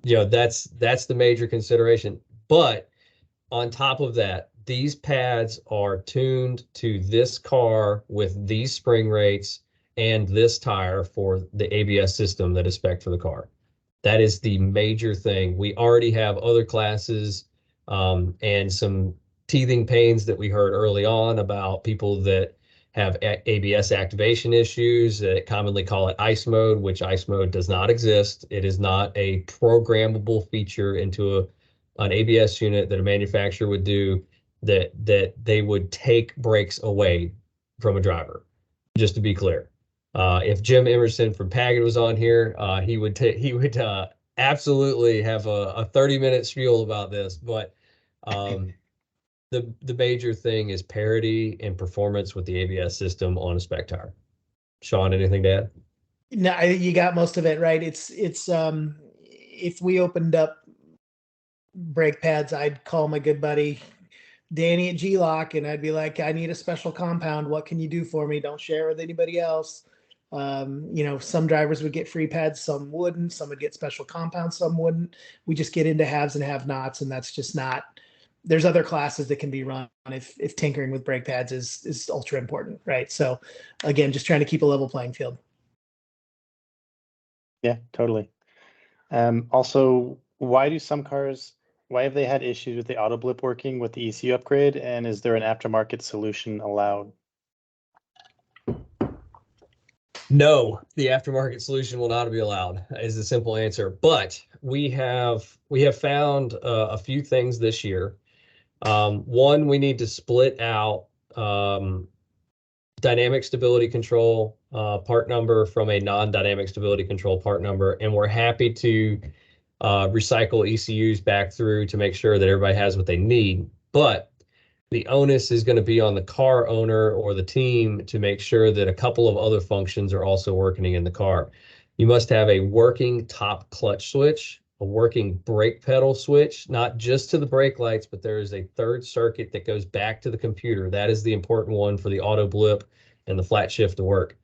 That's the major consideration. But on top of that, these pads are tuned to this car with these spring rates and this tire for the ABS system that is spec for the car. That is the major thing. We already have other classes and some teething pains that we heard early on about people that have ABS activation issues that commonly call it ice mode, which ice mode does not exist. It is not a programmable feature into an ABS unit that a manufacturer would do that they would take brakes away from a driver, just to be clear. If Jim Emerson from Paget was on here, he would absolutely have a 30-minute spiel about this. But the major thing is parity and performance with the ABS system on a spec tire. Sean, anything to add? No, you got most of it right. It's if we opened up brake pads, I'd call my good buddy Danny at G-Lock and I'd be like, I need a special compound. What can you do for me? Don't share with anybody else. Some drivers would get free pads, some wouldn't. Some would get special compounds, some wouldn't. We just get into haves and have-nots, and that's just not. There's other classes that can be run if tinkering with brake pads is ultra important, right? So, again, just trying to keep a level playing field. Yeah, totally. Also, why have they had issues with the auto blip working with the ECU upgrade, and is there an aftermarket solution allowed? No, the aftermarket solution will not be allowed, is the simple answer. But we have found a few things this year. One, we need to split out dynamic stability control part number from a non-dynamic stability control part number, and we're happy to recycle ECUs back through to make sure that everybody has what they need. But the onus is going to be on the car owner or the team to make sure that a couple of other functions are also working in the car. You must have a working top clutch switch, a working brake pedal switch, not just to the brake lights, but there is a third circuit that goes back to the computer. That is the important one for the auto blip and the flat shift to work,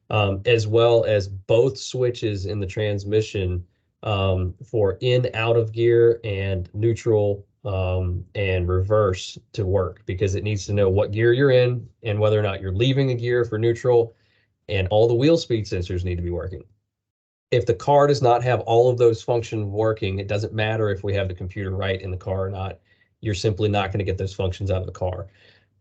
as well as both switches in the transmission for in, out of gear and neutral and reverse to work, because it needs to know what gear you're in and whether or not you're leaving a gear for neutral, and all the wheel speed sensors need to be working. If the car does not have all of those functions working, it doesn't matter if we have the computer right in the car or not. You're simply not going to get those functions out of the car.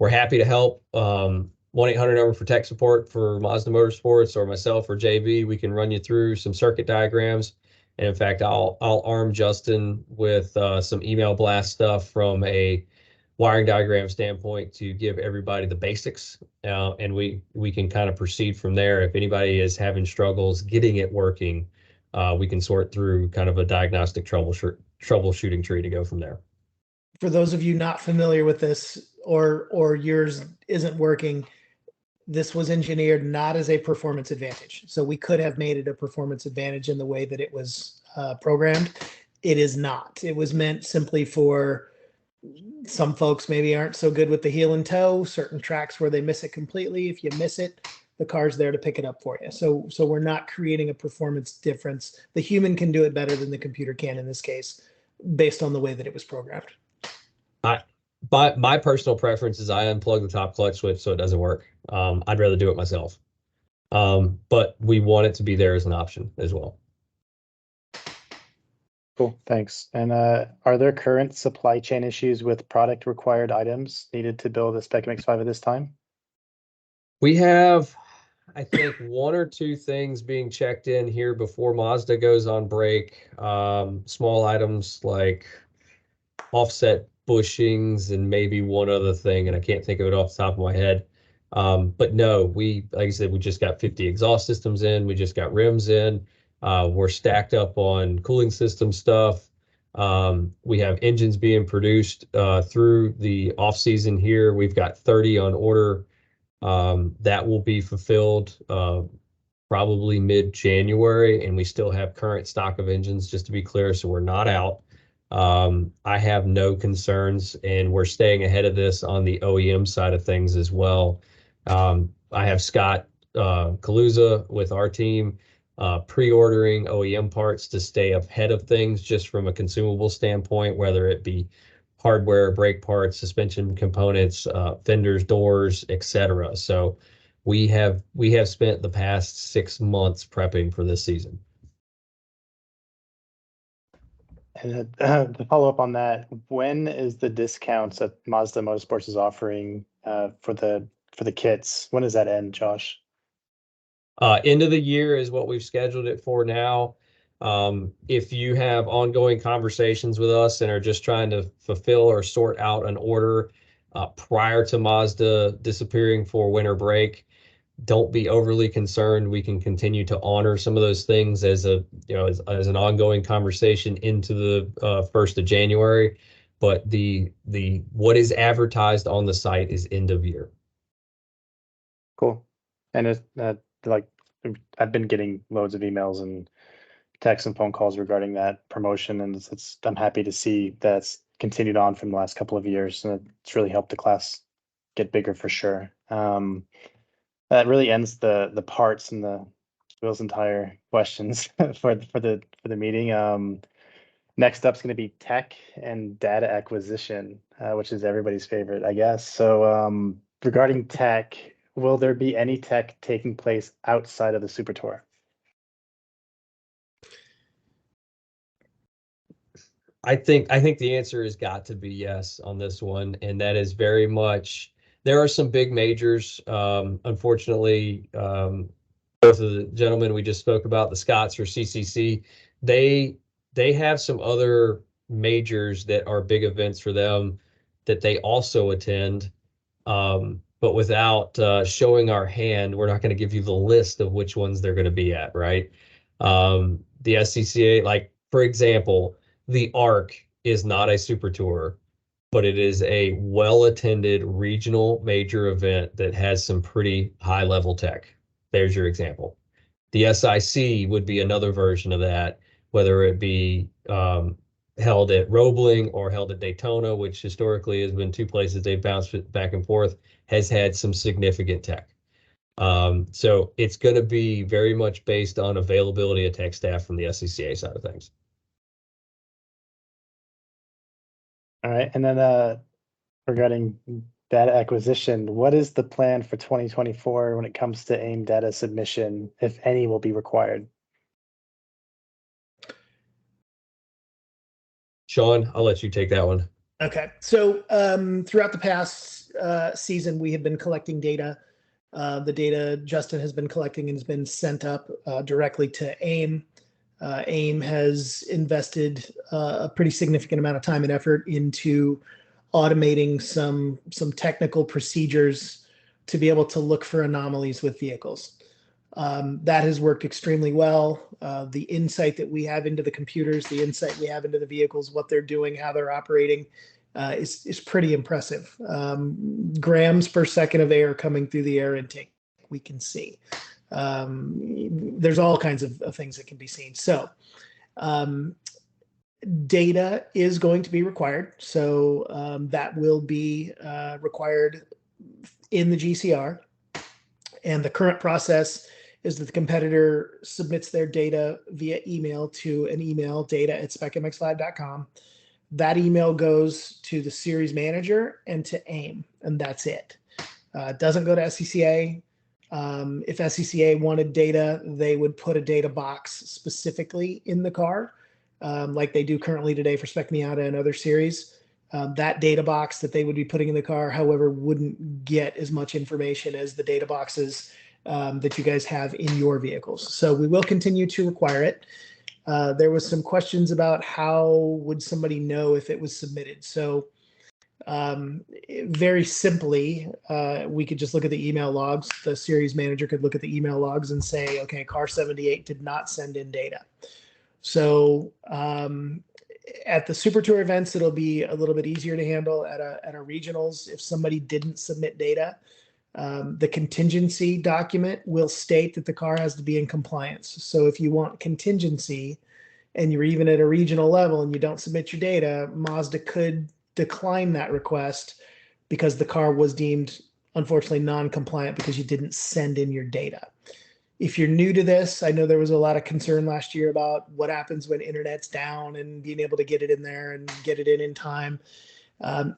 We're happy to help. 1-800 number for tech support for Mazda Motorsports, or myself or JB. We can run you through some circuit diagrams. And in fact, I'll arm Justin with some email blast stuff from a wiring diagram standpoint to give everybody the basics, and we can kind of proceed from there. If anybody is having struggles getting it working, we can sort through kind of a diagnostic troubleshooting tree to go from there. For those of you not familiar with this, or yours isn't working, this was engineered not as a performance advantage. So we could have made it a performance advantage in the way that it was programmed. It is not. It was meant simply for some folks maybe aren't so good with the heel and toe, certain tracks where they miss it completely. If you miss it, the car's there to pick it up for you. So we're not creating a performance difference. The human can do it better than the computer can in this case, based on the way that it was programmed. But my personal preference is I unplug the top clutch switch so it doesn't work. I'd rather do it myself. But we want it to be there as an option as well. Cool, thanks. And are there current supply chain issues with product required items needed to build a Spec MX-5 at this time? We have I think one or two things being checked in here before Mazda goes on break. Small items like offset bushings and maybe one other thing, and I can't think of it off the top of my head. But no, like I said, we just got 50 exhaust systems in. We just got rims in. We're stacked up on cooling system stuff. We have engines being produced through the off season here. We've got 30 on order. That will be fulfilled probably mid-January, and we still have current stock of engines, just to be clear, so we're not out. I have no concerns, and we're staying ahead of this on the OEM side of things as well. I have Scott Kaluza with our team pre-ordering OEM parts to stay ahead of things just from a consumable standpoint, whether it be hardware, brake parts, suspension components, fenders, doors, etc. So we have spent the past 6 months prepping for this season. And to follow up on that, when is the discounts that Mazda Motorsports is offering for the kits? When does that end, Josh? End of the year is what we've scheduled it for now. If you have ongoing conversations with us and are just trying to fulfill or sort out an order prior to Mazda disappearing for winter break, don't be overly concerned. We can continue to honor some of those things as an ongoing conversation into the 1st of January. But the what is advertised on the site is end of year. Cool. And it's like I've been getting loads of emails and texts and phone calls regarding that promotion, and I'm happy to see that's continued on from the last couple of years, and it's really helped the class get bigger for sure. That really ends the parts and the Will's entire questions for the meeting. Next up is going to be tech and data acquisition, which is everybody's favorite, I guess. So regarding tech, will there be any tech taking place outside of the Super Tour? I think the answer has got to be yes on this one, and that is very much. There are some big majors. Unfortunately, both of the gentlemen we just spoke about, the Scots or CCC, they have some other majors that are big events for them that they also attend. But without showing our hand, we're not going to give you the list of which ones they're going to be at, right? The SCCA, like for example, the ARC is not a super tour, but it is a well-attended regional major event that has some pretty high-level tech. There's your example. The SIC would be another version of that, whether it be held at Roebling or held at Daytona, which historically has been two places they've bounced back and forth, has had some significant tech. So it's going to be very much based on availability of tech staff from the SCCA side of things. All right, and then regarding data acquisition, what is the plan for 2024 when it comes to AIM data submission, if any will be required? Sean, I'll let you take that one. Okay, so throughout the past season, we have been collecting data. The data Justin has been collecting and has been sent up directly to AIM. AIM has invested a pretty significant amount of time and effort into automating some technical procedures to be able to look for anomalies with vehicles. That has worked extremely well. The insight that we have into the computers, the insight we have into the vehicles, what they're doing, how they're operating, is pretty impressive. Grams per second of air coming through the air intake, we can see. There's all kinds of things that can be seen. So data is going to be required. So that will be required in the GCR. And the current process is that the competitor submits their data via email to an email, data@specmx5.com. That email goes to the series manager and to AIM, and that's it. It doesn't go to SCCA. If SCCA wanted data, they would put a data box specifically in the car, like they do currently today for Spec Miata and other series. That data box that they would be putting in the car, however, wouldn't get as much information as the data boxes that you guys have in your vehicles. So we will continue to require it. There was some questions about how would somebody know if it was submitted. So very simply, we could just look at the email logs. The series manager could look at the email logs and say, okay, car 78 did not send in data. So at the Super Tour events, it'll be a little bit easier to handle. At a regionals, if somebody didn't submit data, the contingency document will state that the car has to be in compliance. So if you want contingency and you're even at a regional level and you don't submit your data, Mazda could decline that request because the car was deemed, unfortunately, non-compliant because you didn't send in your data. If you're new to this, I know there was a lot of concern last year about what happens when internet's down and being able to get it in there and get it in time.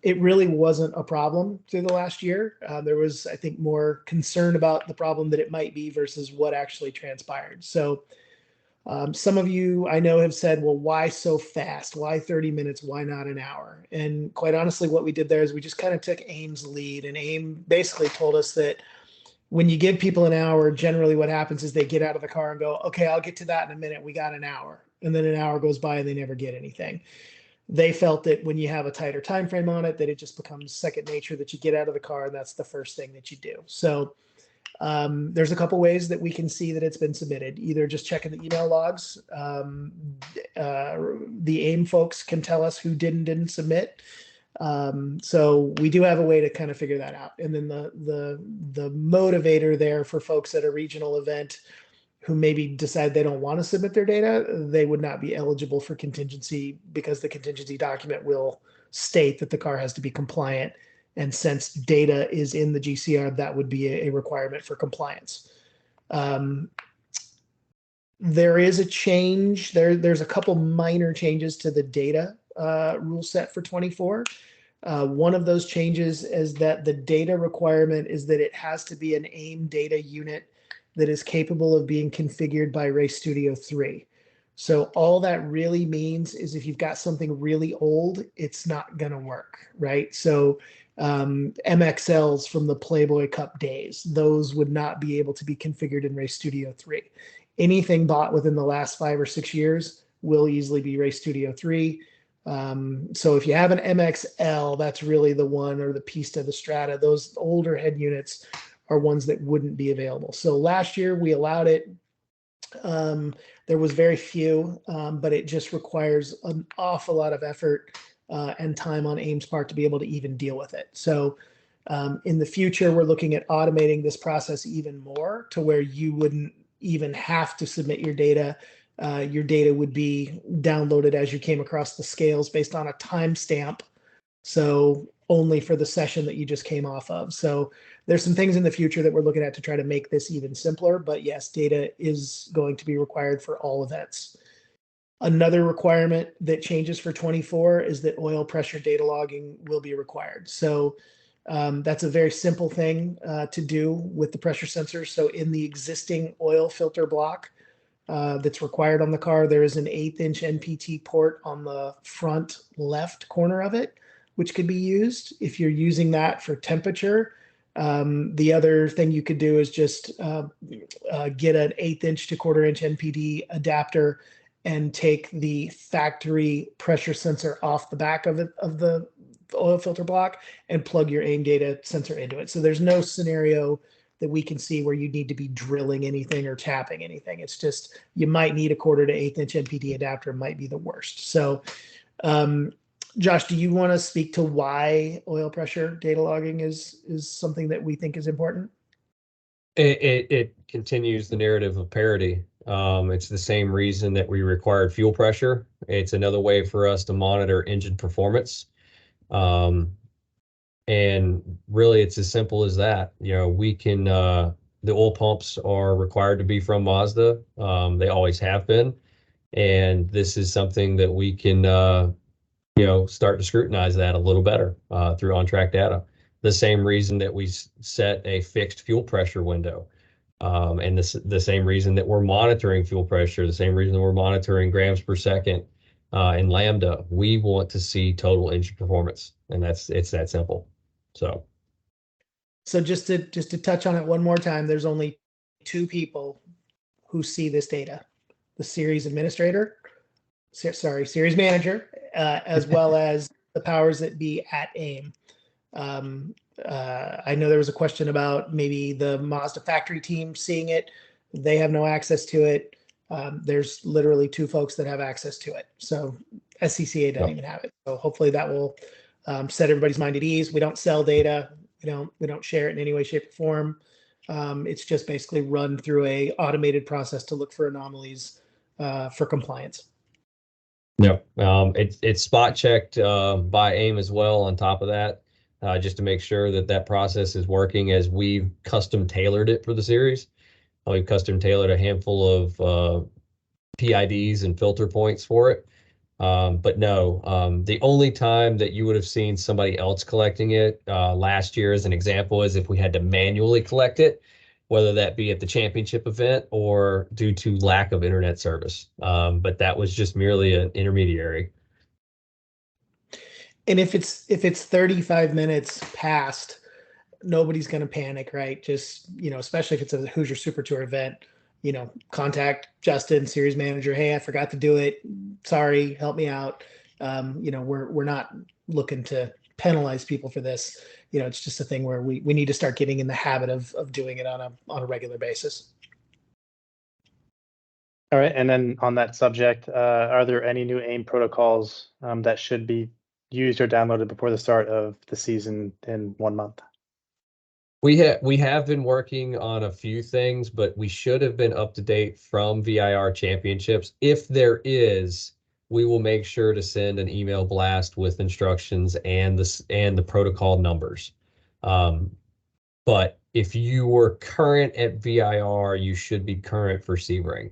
It really wasn't a problem through the last year. There was, I think, more concern about the problem that it might be versus what actually transpired. So some of you I know have said, well, why so fast? Why 30 minutes? Why not an hour? And quite honestly, what we did there is we just kind of took AIM's lead, and AIM basically told us that when you give people an hour, generally what happens is they get out of the car and go, okay, I'll get to that in a minute. We got an hour. And then an hour goes by and they never get anything. They felt that when you have a tighter time frame on it, that it just becomes second nature, that you get out of the car and that's the first thing that you do. So there's a couple ways that we can see that it's been submitted. Either just checking the email logs. The AIM folks can tell us who didn't submit. So we do have a way to kind of figure that out. And then the motivator there for folks at a regional event who maybe decide they don't want to submit their data, they would not be eligible for contingency because the contingency document will state that the car has to be compliant. And since data is in the GCR, that would be a requirement for compliance. There is a change. There's a couple minor changes to the data rule set for 24. One of those changes is that the data requirement is that it has to be an AIM data unit that is capable of being configured by Race Studio 3. So all that really means is if you've got something really old, it's not going to work, right? So MXLs from the Playboy Cup days, those would not be able to be configured in Race Studio 3. Anything bought within the last 5 or 6 years will easily be Race Studio 3. So if you have an MXL, that's really the one, or the Pista, the Strata, those older head units are ones that wouldn't be available. So last year we allowed it. There was very few, but it just requires an awful lot of effort and time on AIM's part to be able to even deal with it. So in the future, we're looking at automating this process even more to where you wouldn't even have to submit your data. Your data would be downloaded as you came across the scales based on a timestamp. So only for the session that you just came off of. So there's some things in the future that we're looking at to try to make this even simpler. But yes, data is going to be required for all events. Another requirement that changes for 24 is that oil pressure data logging will be required. So that's a very simple thing to do with the pressure sensor. So in the existing oil filter block that's required on the car, there is an 1/8 inch NPT port on the front left corner of it, which could be used. If you're using that for temperature, the other thing you could do is just get an 1/8 inch to 1/4 inch NPD adapter and take the factory pressure sensor off the back of the oil filter block and plug your AIM data sensor into it. So there's no scenario that we can see where you need to be drilling anything or tapping anything. It's just, you might need a 1/4 to 1/8 inch NPD adapter, might be the worst. So Josh, do you want to speak to why oil pressure data logging is something that we think is important? It continues the narrative of parity. It's the same reason that we required fuel pressure. It's another way for us to monitor engine performance. And really, it's as simple as that. You know, we can, the oil pumps are required to be from Mazda. They always have been. And this is something that we can, start to scrutinize that a little better through on-track data. The same reason that we set a fixed fuel pressure window. And the same reason that we're monitoring fuel pressure, the same reason that we're monitoring grams per second in Lambda. We want to see total engine performance, and it's that simple. So just to touch on it one more time, there's only two people who see this data: the series administrator, series manager, as well as the powers that be at AIM. I know there was a question about maybe the Mazda factory team seeing it. They have no access to it. There's literally two folks that have access to it. So SCCA doesn't even have it. So hopefully that will set everybody's mind at ease. We don't sell data. We don't share it in any way, shape, or form. It's just basically run through a automated process to look for anomalies for compliance. Yep. It's spot checked by AIM as well on top of that, just to make sure that that process is working as we've custom tailored it for the series. We've custom tailored a handful of PIDs and filter points for it. But no, the only time that you would have seen somebody else collecting it last year, as an example, is if we had to manually collect it, whether that be at the championship event or due to lack of internet service. But that was just merely an intermediary. And if it's 35 minutes past, nobody's going to panic, right? Just, especially if it's a Hoosier Super Tour event, contact Justin, series manager. Hey, I forgot to do it. Sorry, help me out. We're not looking to penalize people for this. It's just a thing where we need to start getting in the habit of doing it on a regular basis. All right. And then on that subject, are there any new AIM protocols that should be used or downloaded before the start of the season in 1 month? We have been working on a few things, but we should have been up to date from VIR championships. If there is, we will make sure to send an email blast with instructions and the protocol numbers. But if you were current at VIR, you should be current for Sebring,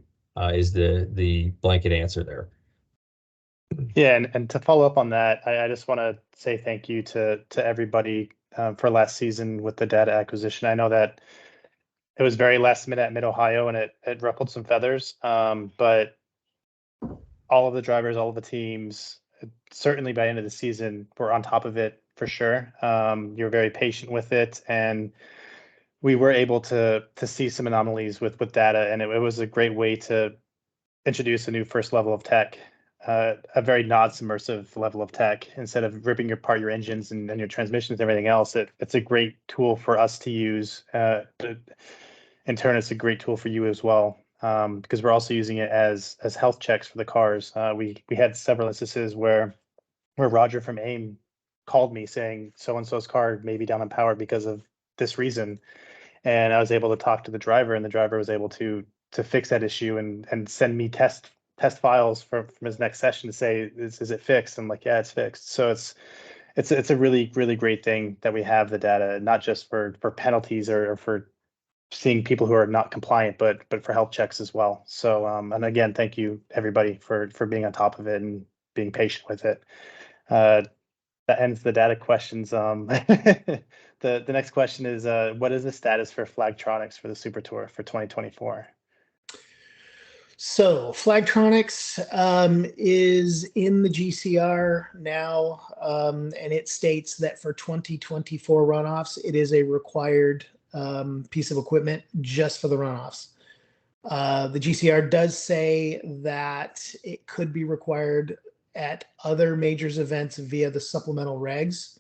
is the blanket answer there. Yeah, and to follow up on that, I just want to say thank you to everybody for last season with the data acquisition. I know that it was very last minute at Mid-Ohio and it ruffled some feathers, but all of the drivers, all of the teams, certainly by the end of the season, were on top of it for sure. You're very patient with it, and we were able to see some anomalies with data, and it was a great way to introduce a new first level of tech, a very non-submersive level of tech. Instead of ripping apart your engines and your transmissions and everything else, it's a great tool for us to use. But in turn, it's a great tool for you as well, because we're also using it as health checks for the cars. We had several instances where Roger from AIM called me saying so-and-so's car may be down on power because of this reason. And I was able to talk to the driver, and the driver was able to fix that issue and send me test files from his next session to say, is it fixed? I'm like, yeah, it's fixed. So it's a really, really great thing that we have the data, not just for penalties or for seeing people who are not compliant, but for health checks as well. So and again, thank you everybody for being on top of it and being patient with it. That ends the data questions. The next question is, what is the status for Flagtronics for the Super Tour for 2024? So Flagtronics is in the GCR now, and it states that for 2024 runoffs, it is a required piece of equipment just for the runoffs. The GCR does say that it could be required at other majors events via the supplemental regs.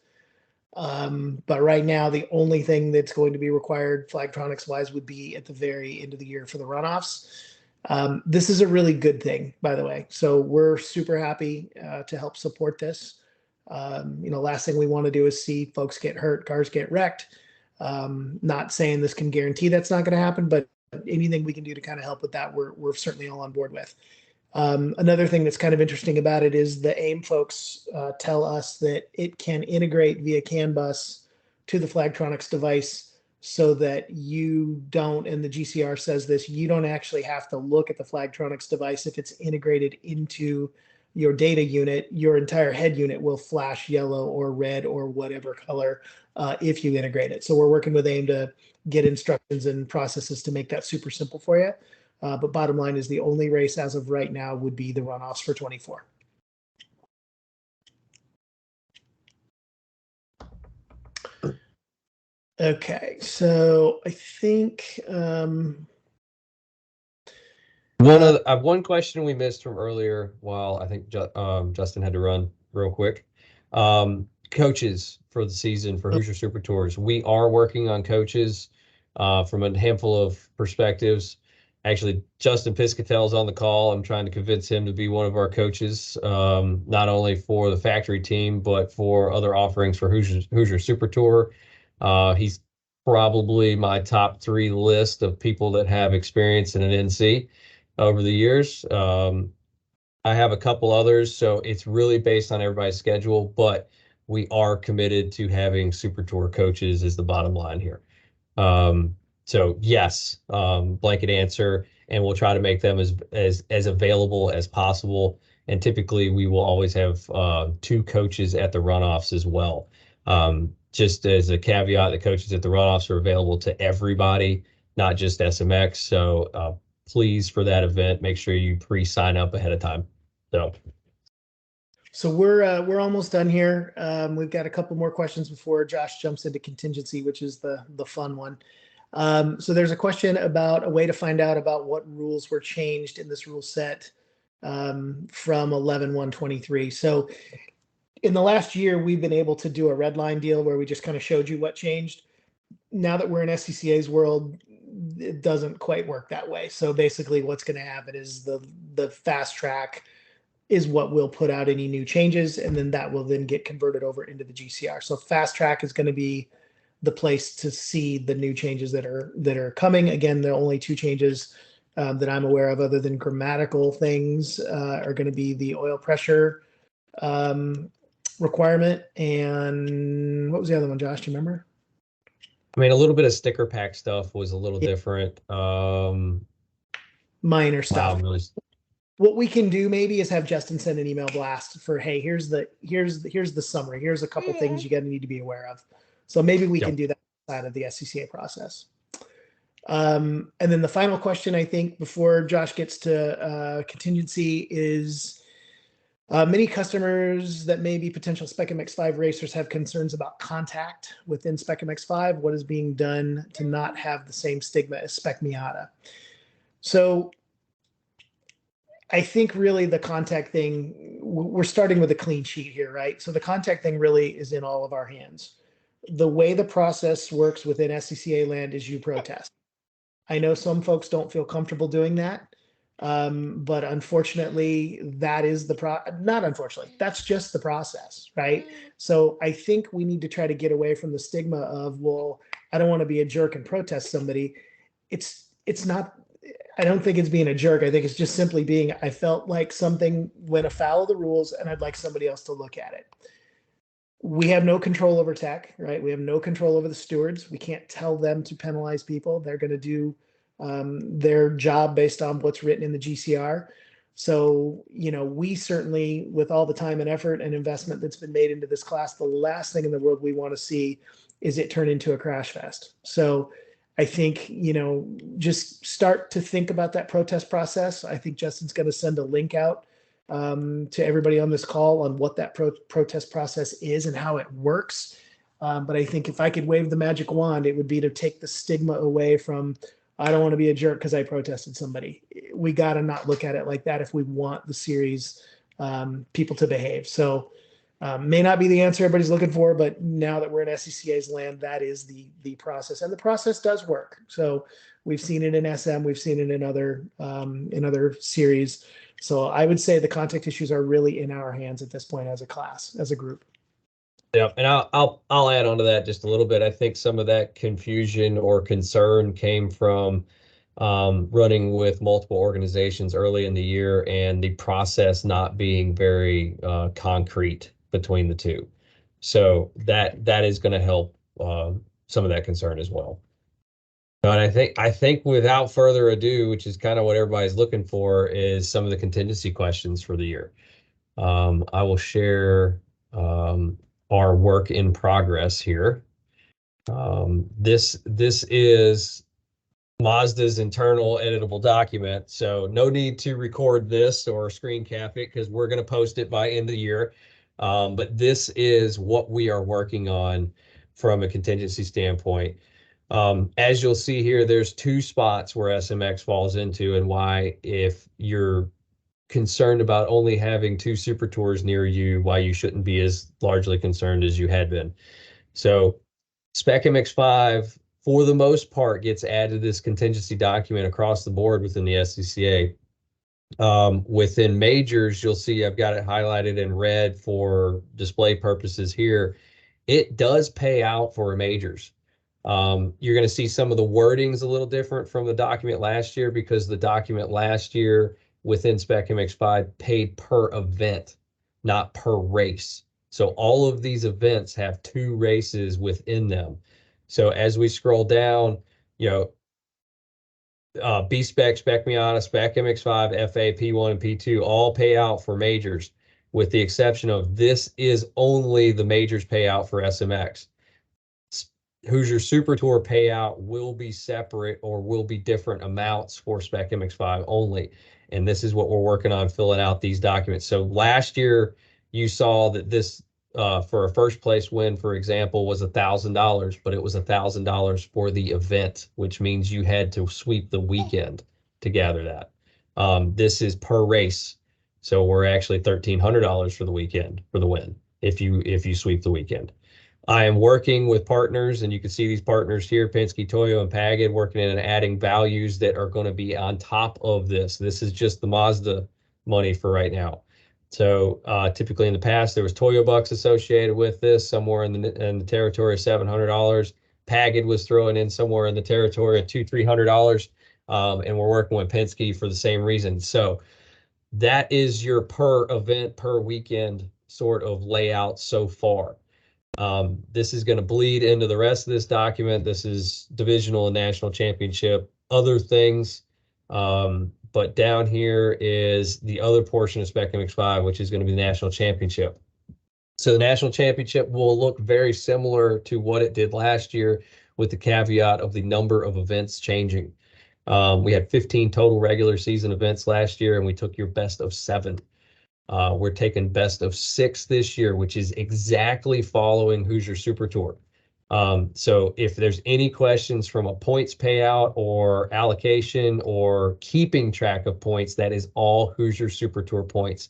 But right now, the only thing that's going to be required Flagtronics wise would be at the very end of the year for the runoffs. This is a really good thing, by the way. So we're super happy to help support this. Last thing we want to do is see folks get hurt, cars get wrecked. Not saying this can guarantee that's not going to happen, but anything we can do to kind of help with that, we're certainly all on board with. Another thing that's kind of interesting about it is the AIM folks tell us that it can integrate via CAN bus to the Flagtronics device so that you don't, and the GCR says this, you don't actually have to look at the Flagtronics device. If it's integrated into your data unit, your entire head unit will flash yellow or red or whatever color if you integrate it. So we're working with AIM to get instructions and processes to make that super simple for you. But bottom line is the only race as of right now would be the runoffs for 24. Okay, so I think One question we missed from earlier while I think Justin had to run real quick. Coaches for the season for Hoosier Super Tours. We are working on coaches from a handful of perspectives. Actually, Justin Piscatel's on the call. I'm trying to convince him to be one of our coaches, not only for the factory team, but for other offerings for Hoosier Super Tour. He's probably my top 3 list of people that have experience in an NC over the years. I have a couple others, so it's really based on everybody's schedule, but we are committed to having Super Tour coaches is the bottom line here. So yes, blanket answer, and we'll try to make them as available as possible. And typically we will always have 2 coaches at the runoffs as well. Just as a caveat, the coaches at the runoffs are available to everybody, not just SMX. So please, for that event, make sure you pre-sign up ahead of time. So we're almost done here. We've got a couple more questions before Josh jumps into contingency, which is the fun one. So there's a question about a way to find out about what rules were changed in this rule set from 11/1/23. So in the last year, we've been able to do a red line deal where we just kind of showed you what changed. Now that we're in SCCA's world, it doesn't quite work that way. So basically what's going to happen is the fast track is what will put out any new changes, and then that will then get converted over into the GCR. So fast track is going to be the place to see the new changes that are coming. Again, the only 2 changes that I'm aware of other than grammatical things are going to be the oil pressure requirement. And what was the other one, Josh? Do you remember? I mean, a little bit of sticker pack stuff was a little different. Minor stuff. Wow, what we can do maybe is have Justin send an email blast for, hey, here's the summary. Here's a couple things you need to be aware of. So maybe we can do that side of the SCCA process. And then the final question, I think, before Josh gets to contingency is many customers that may be potential Spec MX-5 racers have concerns about contact within Spec MX-5. What is being done to not have the same stigma as Spec Miata? So I think really the contact thing, we're starting with a clean sheet here, right? So the contact thing really is in all of our hands. The way the process works within SCCA land is you protest. I know some folks don't feel comfortable doing that, but unfortunately, that is not unfortunately, that's just the process, right? So I think we need to try to get away from the stigma of, well, I don't want to be a jerk and protest somebody. It's not, I don't think it's being a jerk. I think it's just simply being, I felt like something went afoul of the rules and I'd like somebody else to look at it. We have no control over tech, right? We have no control over the stewards. We can't tell them to penalize people. They're going to do their job based on what's written in the GCR. So, we certainly, with all the time and effort and investment that's been made into this class, the last thing in the world we want to see is it turn into a crash fest. So I think, just start to think about that protest process. I think Justin's going to send a link out to everybody on this call on what that protest process is and how it works. But I think if I could wave the magic wand, it would be to take the stigma away from, I don't want to be a jerk because I protested somebody. We got to not look at it like that if we want the series people to behave. So may not be the answer everybody's looking for, but now that we're in SCCA's land, that is the process, and the process does work. So we've seen it in SM, we've seen it in other series. So I would say the contact issues are really in our hands at this point as a class, as a group. Yeah, and I'll add on to that just a little bit. I think some of that confusion or concern came from running with multiple organizations early in the year and the process not being very concrete between the two. So that is going to help some of that concern as well. And I think without further ado, which is kind of what everybody's looking for, is some of the contingency questions for the year. I will share our work in progress here. This is Mazda's internal editable document, so no need to record this or screen cap it because we're going to post it by end of the year. But this is what we are working on from a contingency standpoint. As you'll see here, there's 2 spots where SMX falls into, and why, if you're concerned about only having 2 Super Tours near you, why you shouldn't be as largely concerned as you had been. So Spec MX-5, for the most part, gets added to this contingency document across the board within the SCCA. Within majors, you'll see I've got it highlighted in red for display purposes here. It does pay out for majors. You're going to see some of the wordings a little different from the document last year, because the document last year within Spec MX-5 paid per event, not per race. So all of these events have 2 races within them. So as we scroll down, you know, B-Spec, Spec Miata, Spec MX-5, FA, P1, and P2 all pay out for majors, with the exception of this is only the majors payout for SMX. Hoosier Super Tour payout will be separate, or will be different amounts for Spec MX-5 only. And this is what we're working on, filling out these documents. So last year you saw that this for a first place win, for example, was $1,000, but it was $1,000 for the event, which means you had to sweep the weekend to gather that. This is per race. So we're actually $1,300 for the weekend for the win if you sweep the weekend. I am working with partners, and you can see these partners here, Penske, Toyo, and Pagid, working in and adding values that are going to be on top of this. This is just the Mazda money for right now. So typically in the past, there was Toyo bucks associated with this, somewhere in the territory of $700. Pagid was throwing in somewhere in the territory of $200-300, and we're working with Penske for the same reason. So that is your per event, per weekend sort of layout so far. This is going to bleed into the rest of this document. This is divisional and national championship, other things. But down here is the other portion of Spec MX-5, which is going to be the national championship. So the national championship will look very similar to what it did last year, with the caveat of the number of events changing. We had 15 total regular season events last year, and we took your best of 7. We're taking best of 6 this year, which is exactly following Hoosier Super Tour. So if there's any questions from a points payout or allocation or keeping track of points, that is all Hoosier Super Tour points.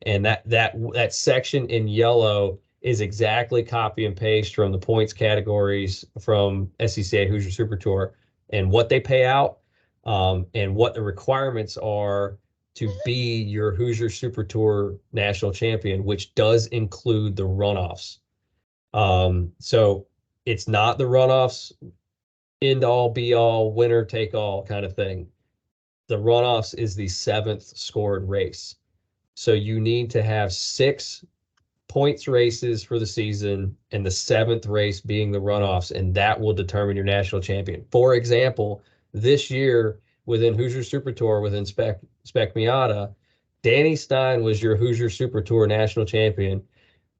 And that section in yellow is exactly copy and paste from the points categories from SCCA Hoosier Super Tour, and what they pay out, and what the requirements are to be your Hoosier Super Tour national champion, which does include the runoffs. So it's not the runoffs end all be all, winner take all kind of thing. The runoffs is the 7th scored race. So you need to have 6 points races for the season, and the 7th race being the runoffs, and that will determine your national champion. For example, this year within Hoosier Super Tour, within Spec Miata, Danny Stein was your Hoosier Super Tour national champion,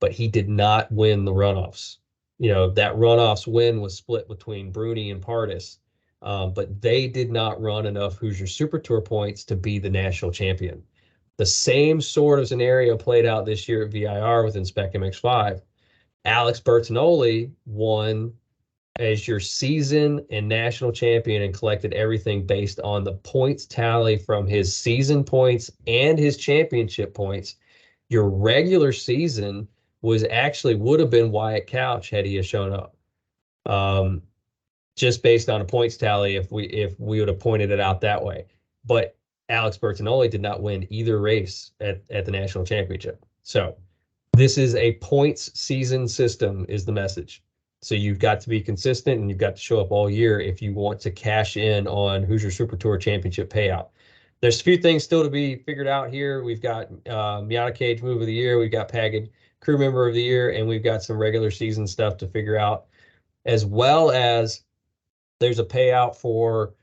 but he did not win the runoffs. You know, that runoffs win was split between Bruni and Pardis, but they did not run enough Hoosier Super Tour points to be the national champion. The same sort of scenario played out this year at VIR within Spec MX-5. Alex Bertinoli won as your season and national champion and collected everything based on the points tally from his season points and his championship points. Your regular season would have been Wyatt Couch had he have shown up. Just based on a points tally, if we would have pointed it out that way. But Alex Bertinoli did not win either race at the national championship. So this is a points season system is the message. So you've got to be consistent, and you've got to show up all year if you want to cash in on Hoosier Super Tour championship payout. There's a few things still to be figured out here. We've got Miata Cage Move of the Year. We've got Pagid Crew Member of the Year, and we've got some regular season stuff to figure out, as well as there's a payout for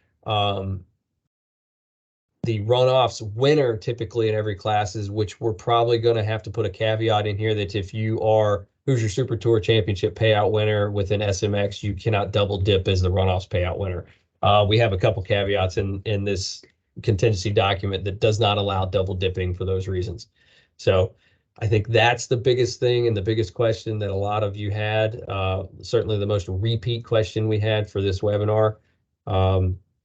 the runoffs winner typically in every classes, which we're probably going to have to put a caveat in here that if you are Hoosier Super Tour championship payout winner within SMX, you cannot double dip as the runoffs payout winner. We have a couple caveats in this contingency document that does not allow double dipping for those reasons. So I think that's the biggest thing and the biggest question that a lot of you had. Certainly the most repeat question we had for this webinar.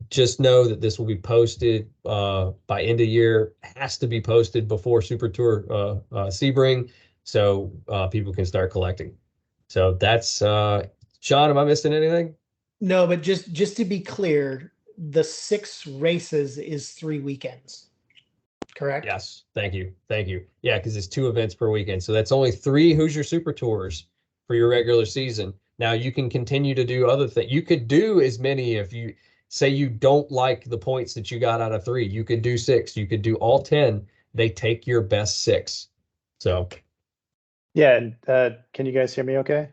Just know that this will be posted by end of year, has to be posted before Super Tour Sebring, so people can start collecting. So that's Sean, am I missing anything? No, but just to be clear, the 6 races is 3 weekends, correct? Yes, thank you. Thank you. Yeah, because it's 2 events per weekend. So that's only 3 Hoosier Super Tours for your regular season. Now you can continue to do other things. You could do as many if you say you don't like the points that you got out of 3. You could do 6. You could do all 10. They take your best 6. So Yeah, and can you guys hear me okay?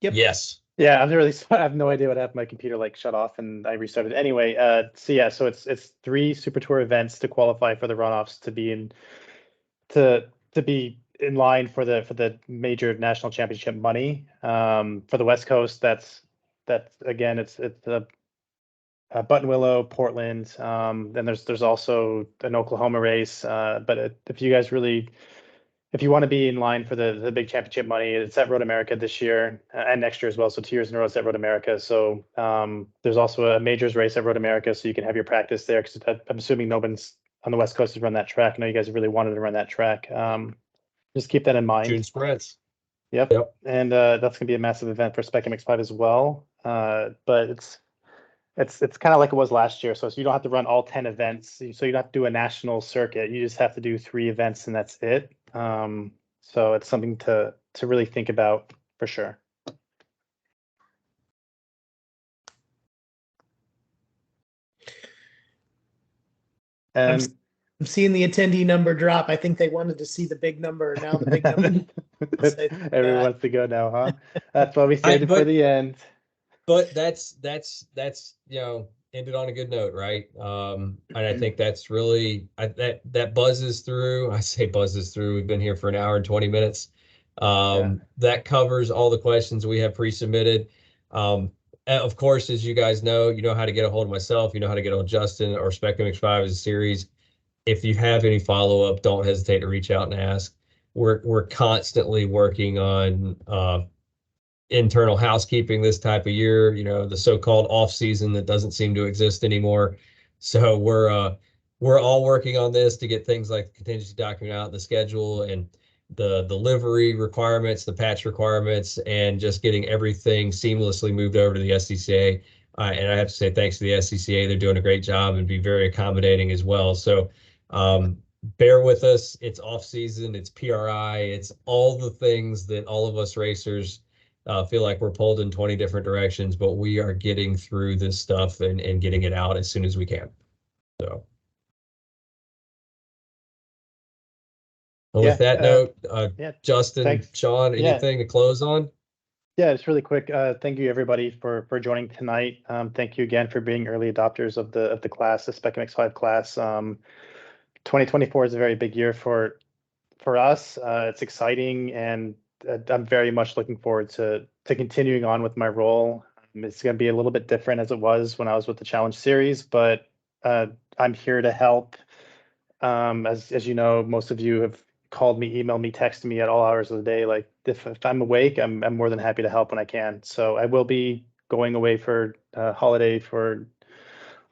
Yep. yes. Yeah, I'm really I have no idea what happened. My computer like shut off and I restarted. Anyway, so yeah, so it's 3 Super Tour events to qualify for the runoffs to be in to be in line for the major national championship money. For the West Coast, that's again, it's Button Willow, Portland. Then there's also an Oklahoma race. But if you guys really, if you want to be in line for the big championship money, it's at Road America this year and next year as well. So 2 years in a row it's at Road America. So there's also a majors race at Road America, so you can have your practice there. Because I'm assuming no one's on the West Coast has run that track. I know you guys really wanted to run that track. Just keep that in mind. June spreads. Yep. And that's gonna be a massive event for Spec MX-5 as well. But it's kind of like it was last year. So you don't have to run all 10 events. So you don't have to do a national circuit. You just have to do 3 events and that's it. So it's something to really think about for sure. I'm And seeing the attendee number drop. I think they wanted to see the big number. Now the big number. everyone wants to go now, huh? That's why we saved it for the end. But that's ended on a good note, right? And I think that's really that buzzes through. I say buzzes through. We've been here for an hour and 20 minutes. That covers all the questions we have pre-submitted. Of course, as you guys know, you know how to get a hold of myself. You know how to get a hold of Justin or Spec MX-5 as a series. If you have any follow-up, don't hesitate to reach out and ask. We're constantly working on internal housekeeping this type of year, the so-called off season that doesn't seem to exist anymore. So we're all working on this to get things like the contingency document out, the schedule and the delivery requirements, the patch requirements, and just getting everything seamlessly moved over to the SCCA. And I have to say thanks to the SCCA, they're doing a great job and be very accommodating as well. So bear with us. It's off season, it's PRI, it's all the things that all of us racers feel like we're pulled in 20 different directions, but we are getting through this stuff and getting it out as soon as we can. So with that note, Justin, thanks. Sean, anything to close on? Yeah, just really quick. Thank you everybody for joining tonight. Thank you again for being early adopters of the class, the Spec MX-5 class. 2024 is a very big year for us. It's exciting, and I'm very much looking forward to continuing on with my role. It's going to be a little bit different as it was when I was with the Challenge Series, but I'm here to help. As you know, most of you have called me, emailed me, texted me at all hours of the day. Like if I'm awake, I'm more than happy to help when I can. So I will be going away for holiday for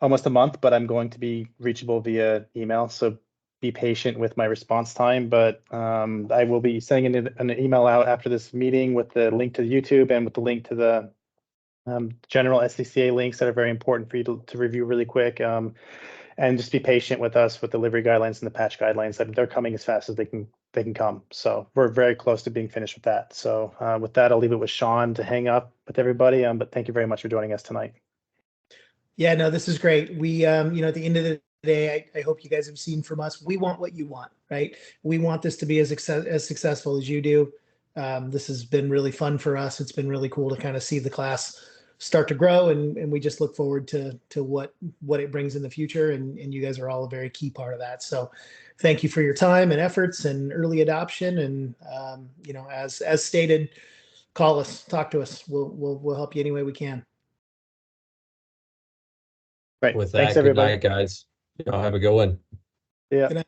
almost a month, but I'm going to be reachable via email. So be patient with my response time, but I will be sending an email out after this meeting with the link to the YouTube and with the link to the general SCCA links that are very important for you to review really quick. And just be patient with us with the delivery guidelines and the patch guidelines. That they're coming as fast as they can come. So we're very close to being finished with that. So with that, I'll leave it with Sean to hang up with everybody. But thank you very much for joining us tonight. Yeah, no, this is great. We, at the end of the day, I hope you guys have seen from us. We want what you want, right? We want this to be as successful as you do. This has been really fun for us. It's been really cool to kind of see the class start to grow, and we just look forward to what it brings in the future. And you guys are all a very key part of that. So thank you for your time and efforts and early adoption. And as stated, call us, talk to us. We'll help you any way we can. Right. With that, thanks everybody. Good night, guys. Y'all have a good one. Yeah.